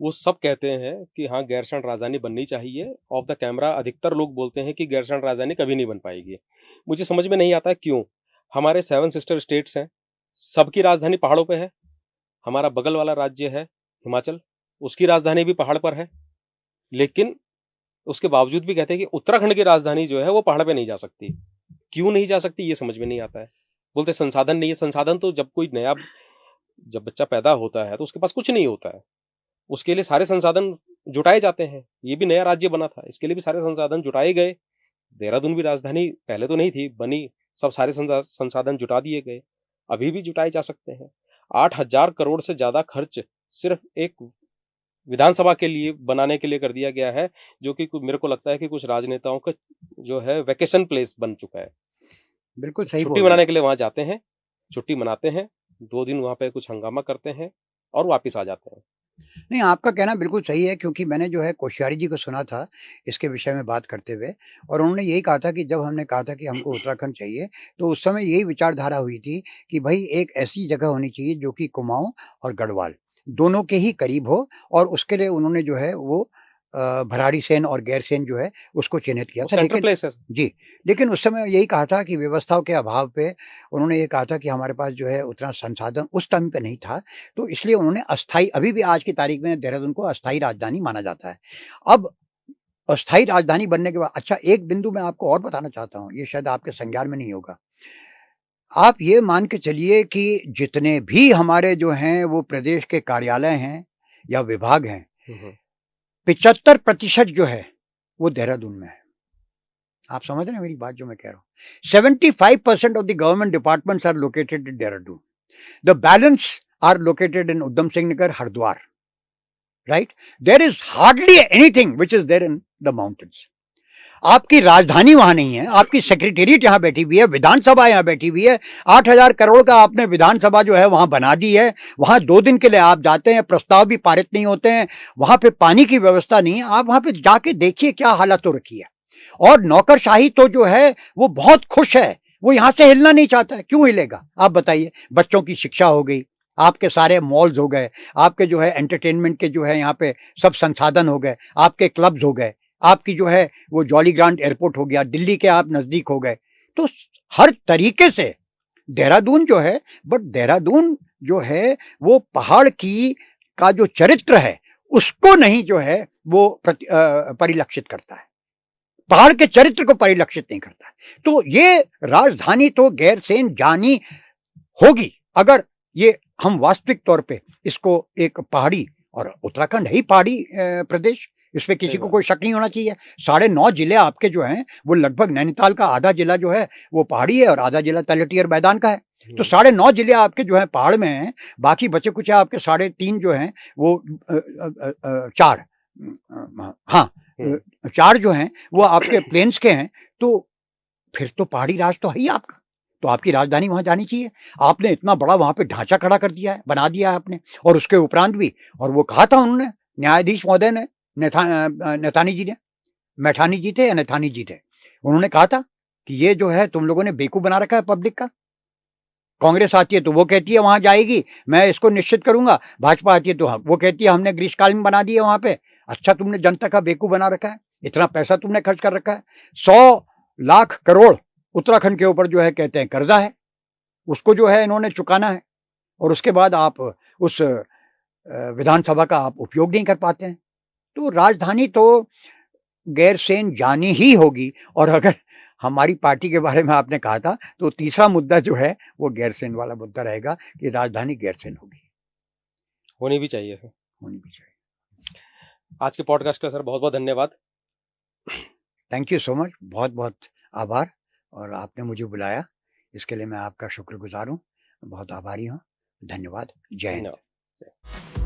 S1: वो सब कहते हैं कि हाँ, गैरसैंण राजधानी बननी चाहिए। ऑफ द कैमरा अधिकतर लोग बोलते हैं कि गैरसैंण राजधानी कभी नहीं बन पाएगी। मुझे समझ में नहीं आता क्यों? हमारे 7 सिस्टर स्टेट्स हैं, सबकी राजधानी पहाड़ों पे है। हमारा बगल वाला राज्य है हिमाचल, उसकी राजधानी भी पहाड़ पर है। लेकिन उसके बावजूद भी कहते हैं कि उत्तराखंड की राजधानी जो है वो पहाड़ पे नहीं जा सकती। क्यों नहीं जा सकती, ये समझ में नहीं आता है। बोलते संसाधन नहीं है। संसाधन तो जब बच्चा पैदा होता है तो उसके पास कुछ नहीं होता है। उसके लिए सारे संसाधन जुटाए जाते हैं। ये भी नया राज्य बना था, इसके लिए भी सारे संसाधन जुटाए गए। देहरादून भी राजधानी पहले तो नहीं थी, बनी, सब सारे संसाधन जुटा दिए गए। अभी भी जुटाए जा सकते हैं। 8,000 करोड़ से ज़्यादा खर्च सिर्फ एक विधानसभा के लिए बनाने के लिए कर दिया गया है, जो कि मेरे को लगता है कि कुछ राजनेताओं का जो है वैकेशन प्लेस बन चुका है।
S2: बिल्कुल सही
S1: छुट्टी
S2: बोल रहे
S1: मनाने
S2: हैं।
S1: के लिए वहाँ जाते हैं, छुट्टी मनाते हैं, 2 दिन वहाँ पे कुछ हंगामा करते हैं और वापिस आ जाते हैं।
S2: नहीं, आपका कहना बिल्कुल सही है, क्योंकि मैंने जो है कोश्यारी जी को सुना था इसके विषय में बात करते हुए, और उन्होंने यही कहा था कि जब हमने कहा था कि हमको उत्तराखंड चाहिए, तो उस समय यही विचारधारा हुई थी कि भई एक ऐसी जगह होनी चाहिए जो कि कुमाऊँ और गढ़वाल दोनों के ही करीब हो, और उसके लिए उन्होंने जो है वो भराड़ीसेन और गैरसेन जो है उसको चिन्हित किया
S1: वो
S2: था।
S1: सेंट्रल
S2: लेकिन
S1: प्लेस है।
S2: जी, लेकिन उस समय यही कहा था कि व्यवस्थाओं के अभाव पे उन्होंने ये कहा था कि हमारे पास जो है उतना संसाधन उस टाइम पे नहीं था, तो इसलिए उन्होंने अस्थायी, अभी भी आज की तारीख में देहरादून को अस्थायी राजधानी माना जाता है। अब अस्थायी राजधानी बनने के बाद, अच्छा एक बिंदु मैं आपको और बताना चाहता हूँ, ये शायद आपके संज्ञान में नहीं होगा। आप ये मान के चलिए कि जितने भी हमारे जो हैं वो प्रदेश के कार्यालय हैं या विभाग हैं,
S1: हुँ, हुँ।
S2: 75% जो है वो देहरादून में है। आप समझ रहे हैं मेरी बात जो मैं कह रहा हूँ? 75% of the government departments are located in Dehradun. The balance are located in Udham Singh Nagar, Hardwar. Right? There is hardly anything which is there in the mountains. आपकी राजधानी वहां नहीं है, आपकी सेक्रेटेरिएट यहां बैठी हुई है, विधानसभा यहां बैठी हुई है, 8,000 करोड़ का आपने विधानसभा जो है वहां बना दी है, वहां 2 दिन के लिए आप जाते हैं, प्रस्ताव भी पारित नहीं होते हैं, वहां पे पानी की व्यवस्था नहीं है, आप वहां पे जाके देखिए क्या हालत हो रखी है। और नौकरशाही तो जो है वो बहुत खुश है, वो यहां से हिलना नहीं चाहता है। क्यों हिलेगा आप बताइए? बच्चों की शिक्षा हो गई, आपके सारे मॉल्स हो गए, आपके जो है एंटरटेनमेंट के जो है यहाँ पे सब संसाधन हो गए, आपके क्लब्स हो गए, आपकी जो है वो जॉली ग्रांट एयरपोर्ट हो गया, दिल्ली के आप नजदीक हो गए, तो हर तरीके से देहरादून जो है, बट देहरादून जो है वो पहाड़ की का जो चरित्र है उसको नहीं जो है वो परिलक्षित करता है, पहाड़ के चरित्र को परिलक्षित नहीं करता है। तो ये राजधानी तो गैरसैंण जानी होगी, अगर ये हम वास्तविक तौर पे इसको एक पहाड़ी, और उत्तराखंड है ही पहाड़ी प्रदेश, इसमें किसी को कोई शक नहीं होना चाहिए। 9.5 जिले आपके जो हैं वो लगभग, नैनीताल का आधा जिला जो है वो पहाड़ी है और आधा जिला तलहटी और मैदान का है, तो 9.5 जिले आपके जो है पहाड़ में हैं, बाकी बचे कुछ आपके 3.5 जो हैं वो 4 हाँ 4 जो हैं वो आपके प्लेन्स के हैं, तो फिर तो पहाड़ी राज तो है ही आपका, तो आपकी राजधानी वहां जानी चाहिए। आपने इतना बड़ा वहां पे ढांचा खड़ा कर दिया है, बना दिया है आपने, और उसके उपरांत भी, और वो कहा था उन्होंने, न्यायाधीश महोदय ने, नैथानी जी ने, मैठानी जी थे या नैथानी जी थे, उन्होंने कहा था कि ये जो है तुम लोगों ने बेवकूफ बना रखा है पब्लिक का, कांग्रेस आती है तो वो कहती है वहां जाएगी, मैं इसको निश्चित करूंगा। भाजपा आती है तो वो कहती है हमने ग्रीष्मकालीन बना दिया वहां पे। अच्छा, तुमने जनता का बेवकूफ बना रखा है, इतना पैसा तुमने खर्च कर रखा है। 100 लाख करोड़ उत्तराखंड के ऊपर जो है कहते हैं कर्जा है, उसको जो है इन्होंने चुकाना है, और उसके बाद आप उस विधानसभा का आप उपयोग नहीं कर पाते हैं। तो राजधानी तो गैरसैंण जानी ही होगी। और अगर हमारी पार्टी के बारे में आपने कहा था, तो तीसरा मुद्दा जो है वो गैरसैंण वाला मुद्दा रहेगा कि राजधानी गैरसैंण होगी,
S1: होनी भी चाहिए सर।
S2: होनी भी चाहिए।
S1: आज के पॉडकास्ट का सर बहुत बहुत धन्यवाद।
S2: थैंक यू सो मच, बहुत बहुत आभार। और आपने मुझे बुलाया, इसके लिए मैं आपका शुक्रगुजार हूँ, बहुत आभारी हूँ। धन्यवाद। जय हिंद।
S1: धन्यवाद।